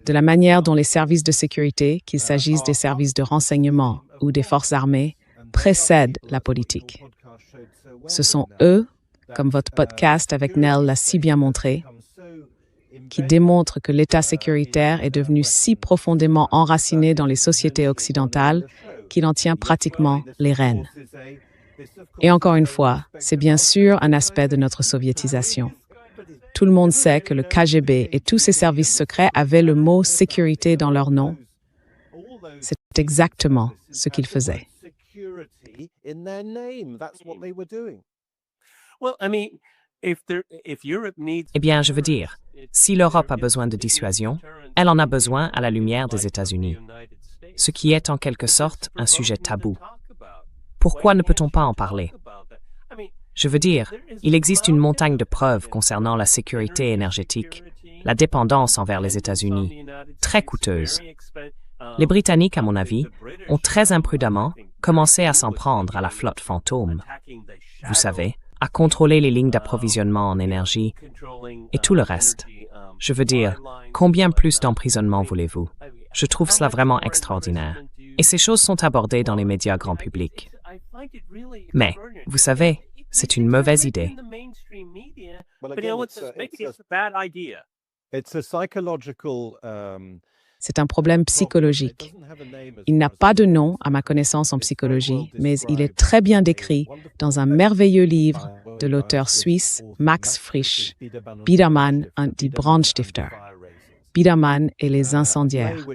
de la manière dont les services de sécurité, qu'il s'agisse des services de renseignement ou des forces armées, précèdent la politique. Ce sont eux, comme votre podcast avec Nell l'a si bien montré, qui démontrent que l'État sécuritaire est devenu si profondément enraciné dans les sociétés occidentales qu'il en tient pratiquement les rênes. Et encore une fois, c'est bien sûr un aspect de notre soviétisation. Tout le monde sait que le KGB et tous ses services secrets avaient le mot « sécurité » dans leur nom. C'est exactement ce qu'ils faisaient. Eh bien, je veux dire, si l'Europe a besoin de dissuasion, elle en a besoin à la lumière des États-Unis, ce qui est en quelque sorte un sujet tabou. Pourquoi ne peut-on pas en parler? Je veux dire, il existe une montagne de preuves concernant la sécurité énergétique, la dépendance envers les États-Unis, très coûteuse. Les Britanniques, à mon avis, ont très imprudemment commencé à s'en prendre à la flotte fantôme. Vous savez, à contrôler les lignes d'approvisionnement en énergie et tout le reste. Je veux dire, combien plus d'emprisonnement voulez-vous? Je trouve cela vraiment extraordinaire. Et ces choses sont abordées dans les médias grand public. Mais, vous savez, c'est une mauvaise idée. C'est un problème psychologique. Il n'a pas de nom à ma connaissance en psychologie, mais il est très bien décrit dans un merveilleux livre de l'auteur suisse Max Frisch, Biedermann und die Brandstifter. Biedermann et les incendiaires.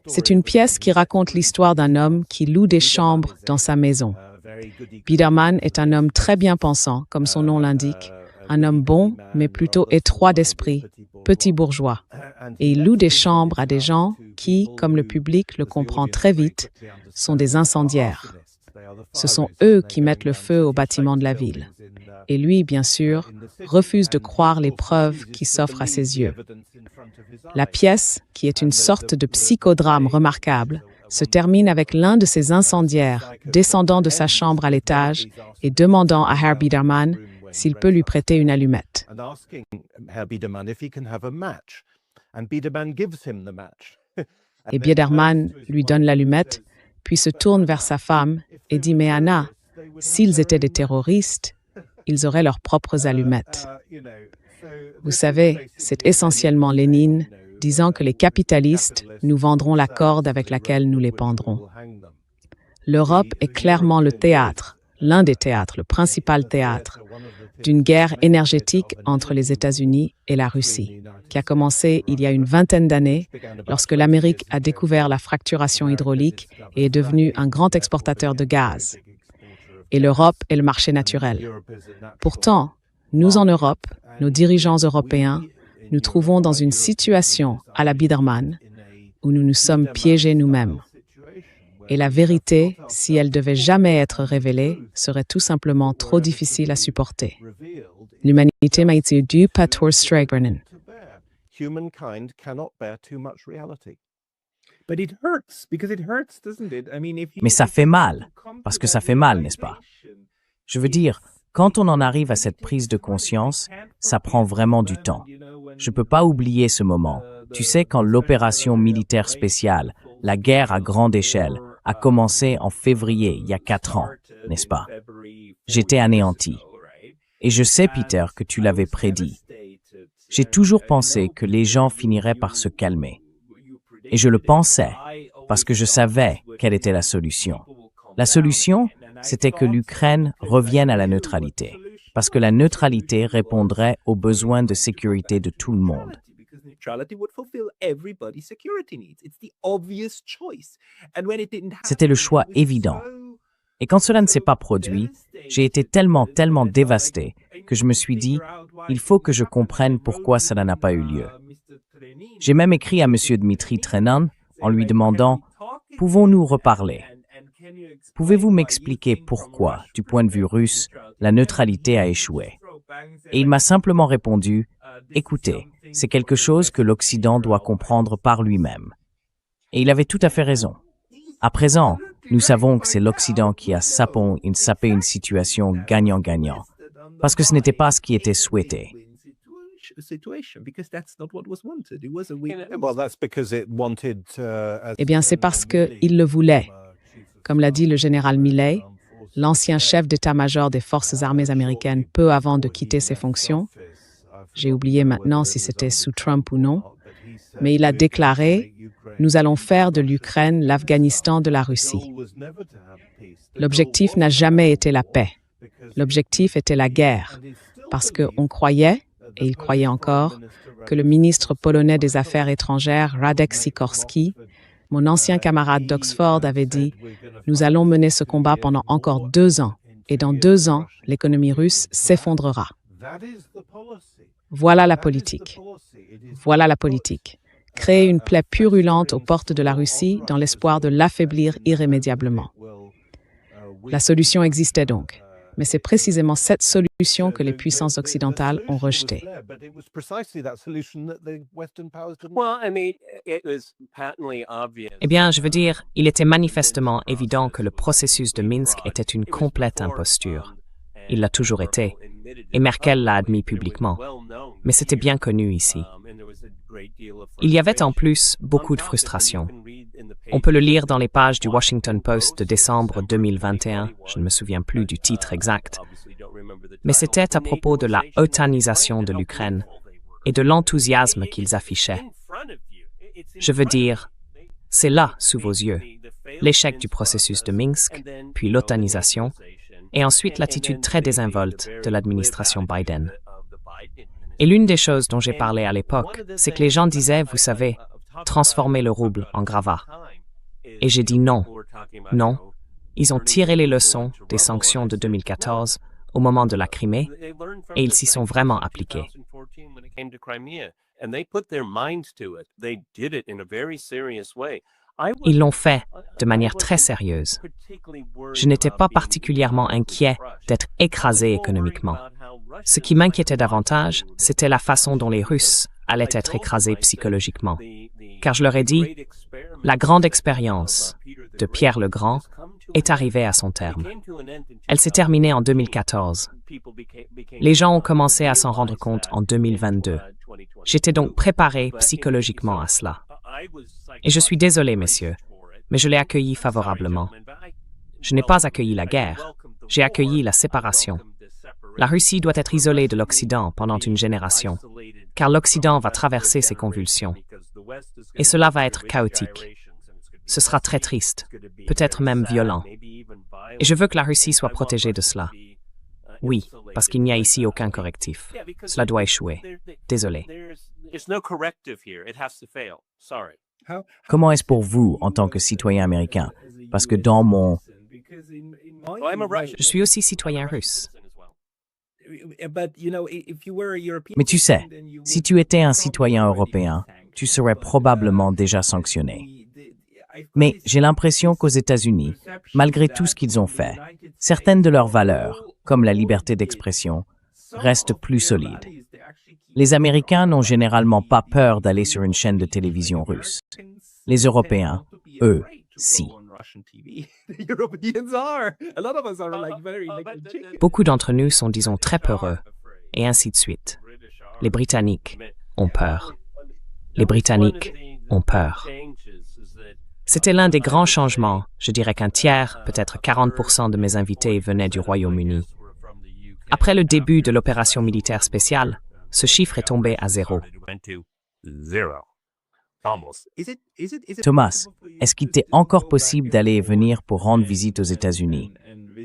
C'est une pièce qui raconte l'histoire d'un homme qui loue des chambres dans sa maison. Biedermann est un homme très bien pensant, comme son nom l'indique, un homme bon, mais plutôt étroit d'esprit, petit bourgeois. Et il loue des chambres à des gens qui, comme le public le comprend très vite, sont des incendiaires. Ce sont eux qui mettent le feu aux bâtiments de la ville. Et lui, bien sûr, refuse de croire les preuves qui s'offrent à ses yeux. La pièce, qui est une sorte de psychodrame remarquable, se termine avec l'un de ces incendiaires descendant de sa chambre à l'étage et demandant à Herr Biedermann s'il peut lui prêter une allumette. Et Biedermann lui donne l'allumette, puis se tourne vers sa femme et dit « Mais Anna, s'ils étaient des terroristes, ils auraient leurs propres allumettes. » Vous savez, c'est essentiellement Lénine disant que les capitalistes nous vendront la corde avec laquelle nous les pendrons. L'Europe est clairement le théâtre, l'un des théâtres, le principal théâtre, d'une guerre énergétique entre les États-Unis et la Russie, qui a commencé il y a une vingtaine d'années, lorsque l'Amérique a découvert la fracturation hydraulique et est devenue un grand exportateur de gaz. Et l'Europe est le marché naturel. Pourtant, nous en Europe, nos dirigeants européens, nous trouvons dans une situation à la Biedermann où nous nous sommes piégés nous-mêmes. Et la vérité, si elle devait jamais être révélée, serait tout simplement trop difficile à supporter. L'humanité m'a été due par Torstregberen. Mais ça fait mal, parce que ça fait mal, n'est-ce pas? Je veux dire, quand on en arrive à cette prise de conscience, ça prend vraiment du temps. Je ne peux pas oublier ce moment. Tu sais, quand l'opération militaire spéciale, la guerre à grande échelle, a commencé en février il y a 4 ans, n'est-ce pas? J'étais anéanti. Et je sais, Peter, que tu l'avais prédit. J'ai toujours pensé que les gens finiraient par se calmer. Et je le pensais, parce que je savais quelle était la solution. La solution, c'était que l'Ukraine revienne à la neutralité, parce que la neutralité répondrait aux besoins de sécurité de tout le monde. C'était le choix évident. Et quand cela ne s'est pas produit, j'ai été tellement dévasté que je me suis dit, il faut que je comprenne pourquoi cela n'a pas eu lieu. J'ai même écrit à M. Dmitri Trenin en lui demandant, pouvons-nous reparler? Pouvez-vous m'expliquer pourquoi, du point de vue russe, la neutralité a échoué? Et il m'a simplement répondu, écoutez, c'est quelque chose que l'Occident doit comprendre par lui-même. Et il avait tout à fait raison. À présent, nous savons que c'est l'Occident qui a sapé une situation gagnant-gagnant, parce que ce n'était pas ce qui était souhaité. Eh bien, c'est parce qu'il le voulait. Comme l'a dit le général Milley, l'ancien chef d'état-major des forces armées américaines peu avant de quitter ses fonctions. J'ai oublié maintenant si c'était sous Trump ou non, mais il a déclaré « Nous allons faire de l'Ukraine l'Afghanistan de la Russie ». L'objectif n'a jamais été la paix. L'objectif était la guerre, parce qu'on croyait, et il croyait encore, que le ministre polonais des Affaires étrangères, Radek Sikorski, mon ancien camarade d'Oxford, avait dit « Nous allons mener ce combat pendant encore 2 ans, et dans 2 ans, l'économie russe s'effondrera. » Voilà la politique. Voilà la politique. Créer une plaie purulente aux portes de la Russie dans l'espoir de l'affaiblir irrémédiablement. La solution existait donc. Mais c'est précisément cette solution que les puissances occidentales ont rejetée. Eh bien, je veux dire, il était manifestement évident que le processus de Minsk était une complète imposture. Il l'a toujours été, et Merkel l'a admis publiquement. Mais c'était bien connu ici. Il y avait en plus beaucoup de frustration. On peut le lire dans les pages du Washington Post de décembre 2021, je ne me souviens plus du titre exact, mais c'était à propos de la otanisation de l'Ukraine et de l'enthousiasme qu'ils affichaient. Je veux dire, c'est là, sous vos yeux, l'échec du processus de Minsk, puis l'otanisation, et ensuite l'attitude très désinvolte de l'administration Biden. Et l'une des choses dont j'ai parlé à l'époque, c'est que les gens disaient, vous savez, transformer le rouble en gravat. Et j'ai dit non, non. Ils ont tiré les leçons des sanctions de 2014 au moment de la Crimée et ils s'y sont vraiment appliqués. Ils l'ont fait de manière très sérieuse. Je n'étais pas particulièrement inquiet d'être écrasé économiquement. Ce qui m'inquiétait davantage, c'était la façon dont les Russes allaient être écrasés psychologiquement. Car je leur ai dit, la grande expérience de Pierre le Grand est arrivée à son terme. Elle s'est terminée en 2014. Les gens ont commencé à s'en rendre compte en 2022. J'étais donc préparé psychologiquement à cela. Et je suis désolé, messieurs, mais je l'ai accueilli favorablement. Je n'ai pas accueilli la guerre, j'ai accueilli la séparation. La Russie doit être isolée de l'Occident pendant une génération, car l'Occident va traverser ses convulsions. Et cela va être chaotique. Ce sera très triste, peut-être même violent. Et je veux que la Russie soit protégée de cela. Oui, parce qu'il n'y a ici aucun correctif. Cela doit échouer. Désolé. Comment est-ce pour vous, en tant que citoyen américain? Parce que dans mon... Je suis aussi citoyen russe. Mais tu sais, si tu étais un citoyen européen, tu serais probablement déjà sanctionné. Mais j'ai l'impression qu'aux États-Unis, malgré tout ce qu'ils ont fait, certaines de leurs valeurs, comme la liberté d'expression, restent plus solides. Les Américains n'ont généralement pas peur d'aller sur une chaîne de télévision russe. Les Européens, eux, si. Beaucoup d'entre nous sont, disons, très peureux, et ainsi de suite. Les Britanniques ont peur. Les Britanniques ont peur. C'était l'un des grands changements. Je dirais qu'un tiers, peut-être 40% de mes invités venaient du Royaume-Uni. Après le début de l'opération militaire spéciale, ce chiffre est tombé à 0. Thomas, est-ce qu'il t'est encore possible d'aller et venir pour rendre visite aux États-Unis?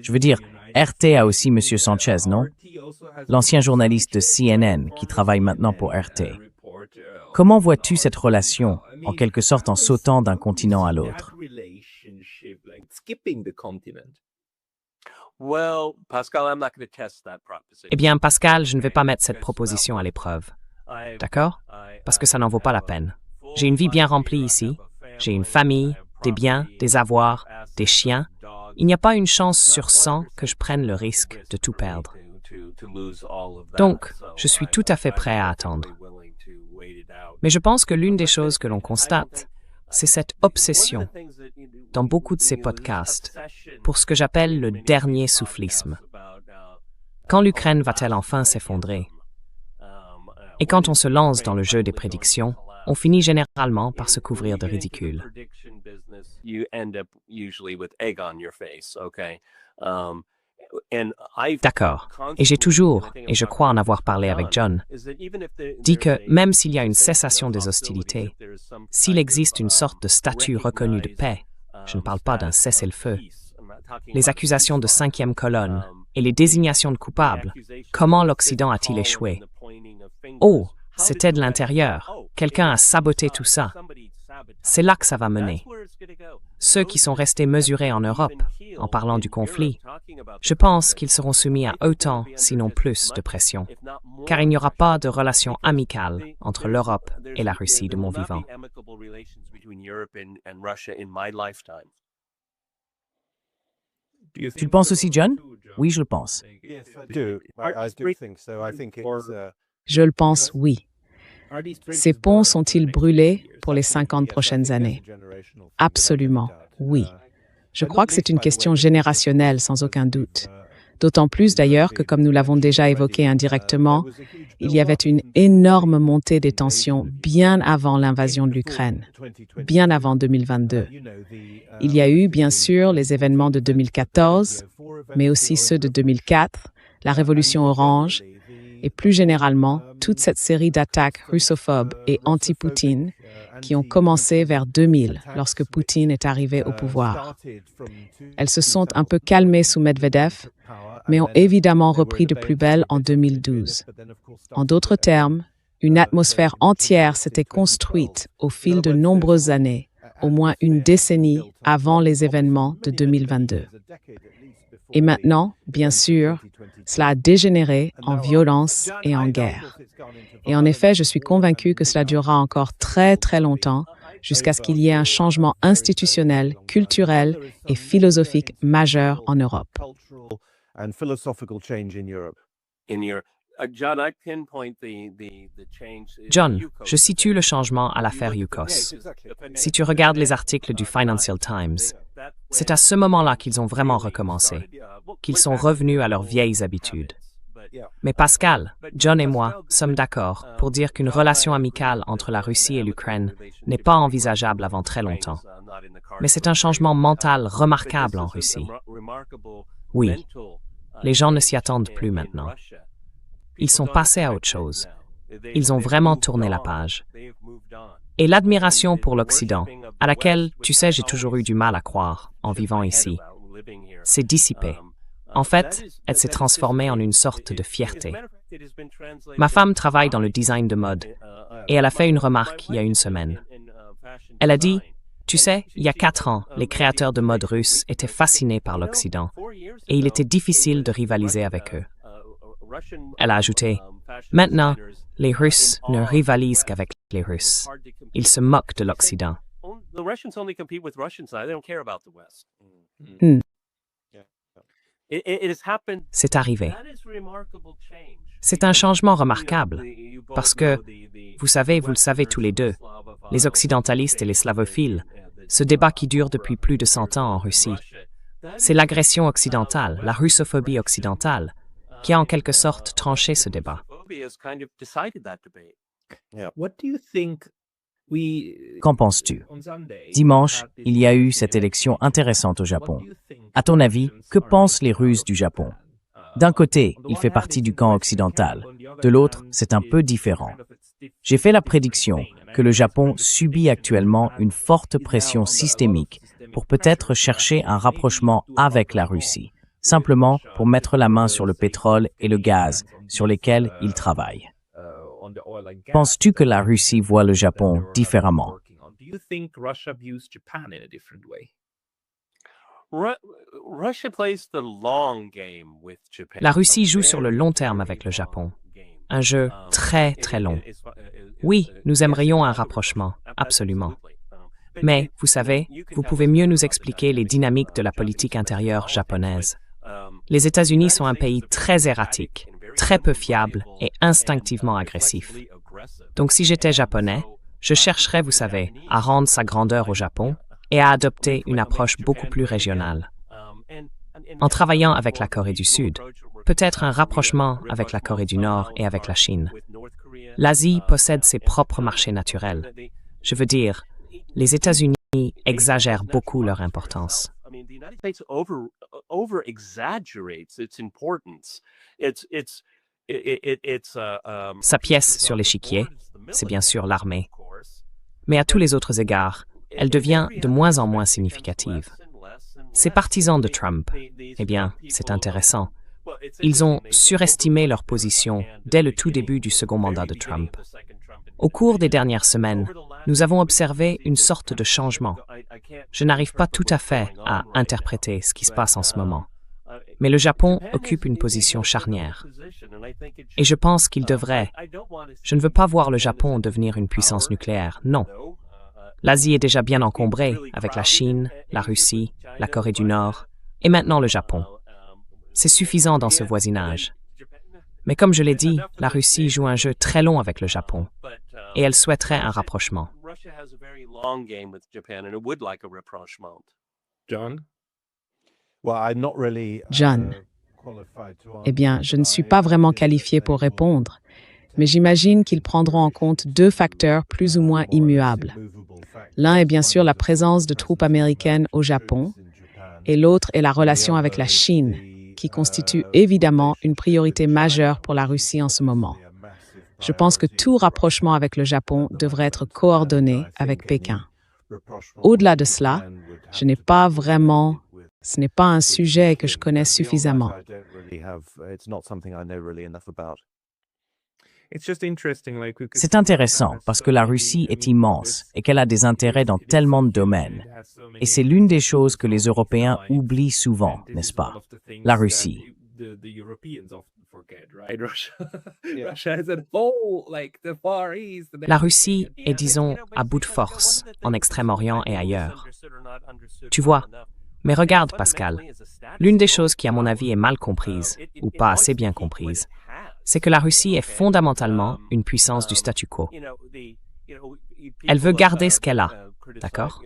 Je veux dire, RT a aussi M. Sanchez, non? L'ancien journaliste de CNN qui travaille maintenant pour RT. Comment vois-tu cette relation, en quelque sorte en sautant d'un continent à l'autre? Eh bien, Pascal, je ne vais pas mettre cette proposition à l'épreuve. D'accord? Parce que ça n'en vaut pas la peine. J'ai une vie bien remplie ici. J'ai une famille, des biens, des avoirs, des chiens. Il n'y a pas une chance sur 100 que je prenne le risque de tout perdre. Donc, je suis tout à fait prêt à attendre. Mais je pense que l'une des choses que l'on constate, c'est cette obsession, dans beaucoup de ces podcasts, pour ce que j'appelle le dernier soufflisme. Quand l'Ukraine va-t-elle enfin s'effondrer? Et quand on se lance dans le jeu des prédictions, on finit généralement par se couvrir de ridicule. D'accord. Et j'ai toujours, et je crois en avoir parlé avec John, dit que même s'il y a une cessation des hostilités, s'il existe une sorte de statut reconnu de paix, je ne parle pas d'un cessez-le-feu, les accusations de cinquième colonne et les désignations de coupables, comment l'Occident a-t-il échoué? Oh, c'était de l'intérieur. Quelqu'un a saboté tout ça. C'est là que ça va mener. Ceux qui sont restés mesurés en Europe, en parlant du conflit, je pense qu'ils seront soumis à autant, sinon plus, de pression, car il n'y aura pas de relation amicale entre l'Europe et la Russie de mon vivant. Tu le penses aussi, John? Oui, je le pense. Je le pense, oui. Ces ponts sont-ils brûlés pour les 50 prochaines années? Absolument, oui. Je crois que c'est une question générationnelle, sans aucun doute. D'autant plus d'ailleurs que, comme nous l'avons déjà évoqué indirectement, il y avait une énorme montée des tensions bien avant l'invasion de l'Ukraine, bien avant 2022. Il y a eu, bien sûr, les événements de 2014, mais aussi ceux de 2004, la Révolution orange, et plus généralement, toute cette série d'attaques russophobes et anti-Poutine qui ont commencé vers 2000, lorsque Poutine est arrivé au pouvoir. Elles se sont un peu calmées sous Medvedev, mais ont évidemment repris de plus belle en 2012. En d'autres termes, une atmosphère entière s'était construite au fil de nombreuses années, au moins une décennie avant les événements de 2022. Et maintenant, bien sûr, cela a dégénéré en violence et en guerre. Et en effet, je suis convaincu que cela durera encore très très longtemps, jusqu'à ce qu'il y ait un changement institutionnel, culturel et philosophique majeur en Europe. John, je situe le changement à l'affaire Yukos. Si tu regardes les articles du Financial Times, c'est à ce moment-là qu'ils ont vraiment recommencé, qu'ils sont revenus à leurs vieilles habitudes. Mais Pascal, John et moi sommes d'accord pour dire qu'une relation amicale entre la Russie et l'Ukraine n'est pas envisageable avant très longtemps. Mais c'est un changement mental remarquable en Russie. Oui, les gens ne s'y attendent plus maintenant. Ils sont passés à autre chose. Ils ont vraiment tourné la page. Et l'admiration pour l'Occident, à laquelle, tu sais, j'ai toujours eu du mal à croire en vivant ici, s'est dissipée. En fait, elle s'est transformée en une sorte de fierté. Ma femme travaille dans le design de mode et elle a fait une remarque il y a une semaine. Elle a dit, tu sais, il y a 4 ans, les créateurs de mode russes étaient fascinés par l'Occident et il était difficile de rivaliser avec eux. Elle a ajouté, maintenant, les Russes ne rivalisent qu'avec les Russes. Ils se moquent de l'Occident. C'est arrivé. C'est un changement remarquable, parce que, vous le savez tous les deux, les occidentalistes et les slavophiles, ce débat qui dure depuis plus de 100 ans en Russie, c'est l'agression occidentale, la russophobie occidentale, qui a en quelque sorte tranché ce débat. Qu'en penses-tu? Dimanche, il y a eu cette élection intéressante au Japon. À ton avis, que pensent les Russes du Japon? D'un côté, il fait partie du camp occidental. De l'autre, c'est un peu différent. J'ai fait la prédiction que le Japon subit actuellement une forte pression systémique pour peut-être chercher un rapprochement avec la Russie, simplement pour mettre la main sur le pétrole et le gaz sur lesquels il travaille. Penses-tu que la Russie voit le Japon différemment? La Russie joue sur le long terme avec le Japon. Un jeu très, très long. Oui, nous aimerions un rapprochement, absolument. Mais, vous savez, vous pouvez mieux nous expliquer les dynamiques de la politique intérieure japonaise. Les États-Unis sont un pays très erratique, très peu fiable et instinctivement agressif. Donc si j'étais japonais, je chercherais, vous savez, à rendre sa grandeur au Japon et à adopter une approche beaucoup plus régionale. En travaillant avec la Corée du Sud, peut-être un rapprochement avec la Corée du Nord et avec la Chine. L'Asie possède ses propres marchés naturels. Je veux dire, les États-Unis exagèrent beaucoup leur importance. Sa pièce sur l'échiquier, c'est bien sûr l'armée. Mais à tous les autres égards, elle devient de moins en moins significative. Ces partisans de Trump, eh bien, c'est intéressant. Ils ont surestimé leur position dès le tout début du second mandat de Trump. Au cours des dernières semaines, nous avons observé une sorte de changement. Je n'arrive pas tout à fait à interpréter ce qui se passe en ce moment. Mais le Japon occupe une position charnière. Et je pense qu'il devrait. Je ne veux pas voir le Japon devenir une puissance nucléaire, non. L'Asie est déjà bien encombrée avec la Chine, la Russie, la Corée du Nord et maintenant le Japon. C'est suffisant dans ce voisinage. Mais comme je l'ai dit, la Russie joue un jeu très long avec le Japon et elle souhaiterait un rapprochement. John, eh bien, je ne suis pas vraiment qualifié pour répondre, mais j'imagine qu'ils prendront en compte deux facteurs plus ou moins immuables. L'un est bien sûr la présence de troupes américaines au Japon, et l'autre est la relation avec la Chine, qui constitue évidemment une priorité majeure pour la Russie en ce moment. Je pense que tout rapprochement avec le Japon devrait être coordonné avec Pékin. Au-delà de cela, ce n'est pas un sujet que je connais suffisamment. C'est intéressant parce que la Russie est immense et qu'elle a des intérêts dans tellement de domaines. Et c'est l'une des choses que les Européens oublient souvent, n'est-ce pas? La Russie. La Russie est, disons, à bout de force, en Extrême-Orient et ailleurs. Tu vois, mais regarde, Pascal, l'une des choses qui, à mon avis, est mal comprise, ou pas assez bien comprise, c'est que la Russie est fondamentalement une puissance du statu quo. Elle veut garder ce qu'elle a, d'accord?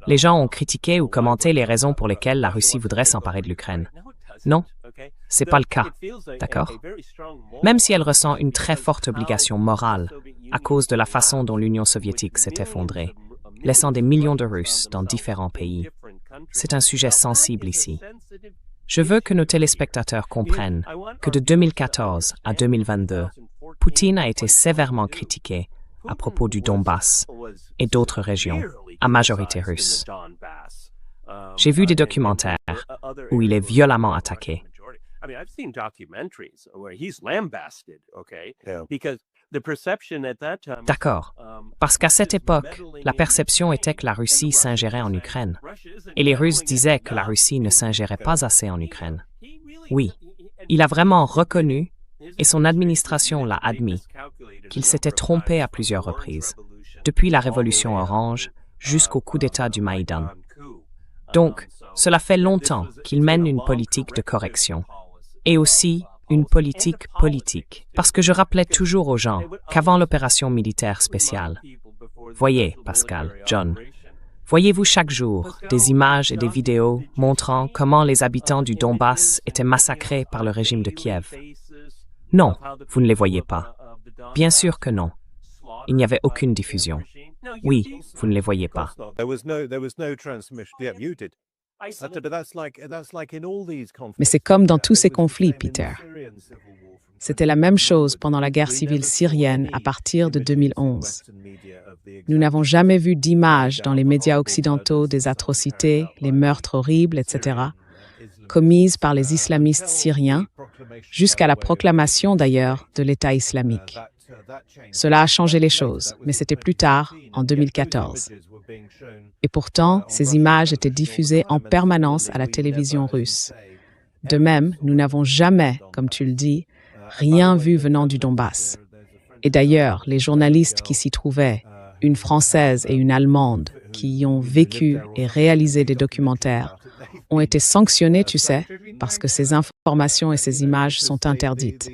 Les gens ont critiqué ou commenté les raisons pour lesquelles la Russie voudrait s'emparer de l'Ukraine. Non, c'est pas le cas, d'accord? Même si elle ressent une très forte obligation morale à cause de la façon dont l'Union soviétique s'est effondrée, laissant des millions de Russes dans différents pays, c'est un sujet sensible ici. Je veux que nos téléspectateurs comprennent que de 2014 à 2022, Poutine a été sévèrement critiqué à propos du Donbass et d'autres régions à majorité russe. J'ai vu des documentaires où il est violemment attaqué. D'accord, parce qu'à cette époque, la perception était que la Russie s'ingérait en Ukraine. Et les Russes disaient que la Russie ne s'ingérait pas assez en Ukraine. Oui, il a vraiment reconnu, et son administration l'a admis, qu'il s'était trompé à plusieurs reprises, depuis la Révolution orange jusqu'au coup d'État du Maïdan. Donc, cela fait longtemps qu'il mène une politique de correction, et aussi une politique politique. Parce que je rappelais toujours aux gens qu'avant l'opération militaire spéciale, voyez, Pascal, John, voyez-vous chaque jour des images et des vidéos montrant comment les habitants du Donbass étaient massacrés par le régime de Kiev? Non, vous ne les voyez pas. Bien sûr que non. Il n'y avait aucune diffusion. Oui, vous ne les voyez pas. Mais c'est comme dans tous ces conflits, Peter. C'était la même chose pendant la guerre civile syrienne à partir de 2011. Nous n'avons jamais vu d'images dans les médias occidentaux des atrocités, les meurtres horribles, etc., commises par les islamistes syriens, jusqu'à la proclamation d'ailleurs de l'État islamique. Cela a changé les choses, mais c'était plus tard, en 2014. Et pourtant, ces images étaient diffusées en permanence à la télévision russe. De même, nous n'avons jamais, comme tu le dis, rien vu venant du Donbass. Et d'ailleurs, les journalistes qui s'y trouvaient, une Française et une Allemande, qui y ont vécu et réalisé des documentaires, ont été sanctionnés, tu sais, parce que ces informations et ces images sont interdites.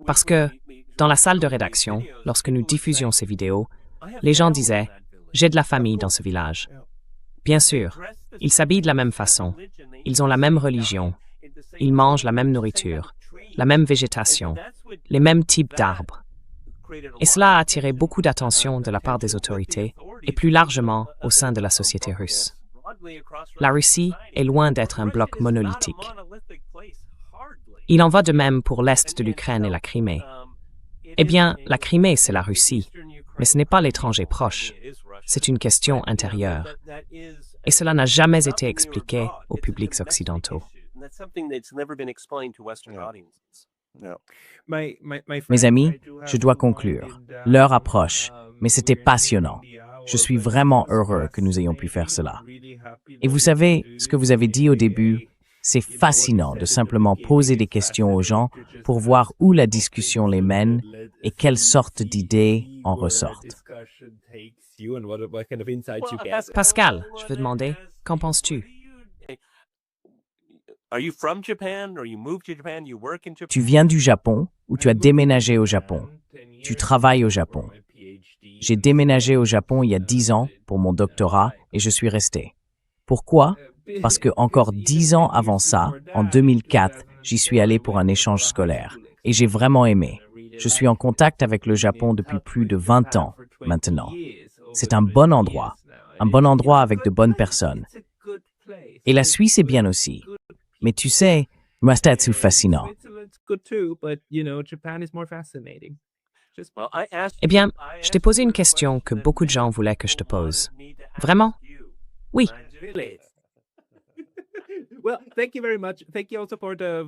Parce que, dans la salle de rédaction, lorsque nous diffusions ces vidéos, les gens disaient « J'ai de la famille dans ce village ». Bien sûr, ils s'habillent de la même façon, ils ont la même religion, ils mangent la même nourriture, la même végétation, les mêmes types d'arbres. Et cela a attiré beaucoup d'attention de la part des autorités et plus largement au sein de la société russe. La Russie est loin d'être un bloc monolithique. Il en va de même pour l'Est de l'Ukraine et la Crimée. Eh bien, la Crimée, c'est la Russie, mais ce n'est pas l'étranger proche. C'est une question intérieure. Et cela n'a jamais été expliqué aux publics occidentaux. Mes amis, je dois conclure. L'heure approche, mais c'était passionnant. Je suis vraiment heureux que nous ayons pu faire cela. Et vous savez, ce que vous avez dit au début, c'est fascinant de simplement poser des questions aux gens pour voir où la discussion les mène et quelles sortes d'idées en ressortent. Pascal, je veux demander, qu'en penses-tu? Tu viens du Japon ou tu as déménagé au Japon? Tu travailles au Japon. J'ai déménagé au Japon il y a 10 ans pour mon doctorat et je suis resté. Pourquoi? Parce que encore 10 ans avant ça, en 2004, j'y suis allé pour un échange scolaire et j'ai vraiment aimé. Je suis en contact avec le Japon depuis plus de 20 ans maintenant. C'est un bon endroit avec de bonnes personnes. Et la Suisse est bien aussi. Mais tu sais, c'est fascinant. Eh bien, je t'ai posé une question que beaucoup de gens voulaient que je te pose. Vraiment? Oui.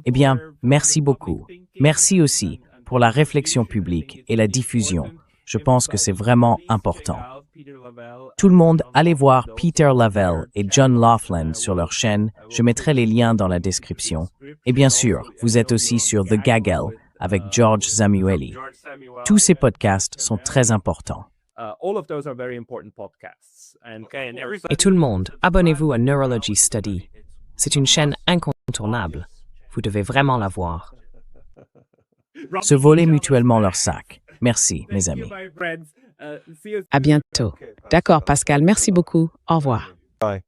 Eh bien, merci beaucoup. Merci aussi pour la réflexion publique et la diffusion. Je pense que c'est vraiment important. Tout le monde, allez voir Peter Lavelle et John Laughlin sur leur chaîne. Je mettrai les liens dans la description. Et bien sûr, vous êtes aussi sur The Gaggle avec George Samueli. Tous ces podcasts sont très importants. Et tout le monde, abonnez-vous à Neurology Study. C'est une chaîne incontournable. Vous devez vraiment la voir. Se voler mutuellement leur sac. Merci, mes amis. À bientôt. D'accord, Pascal, merci beaucoup. Au revoir. Bye.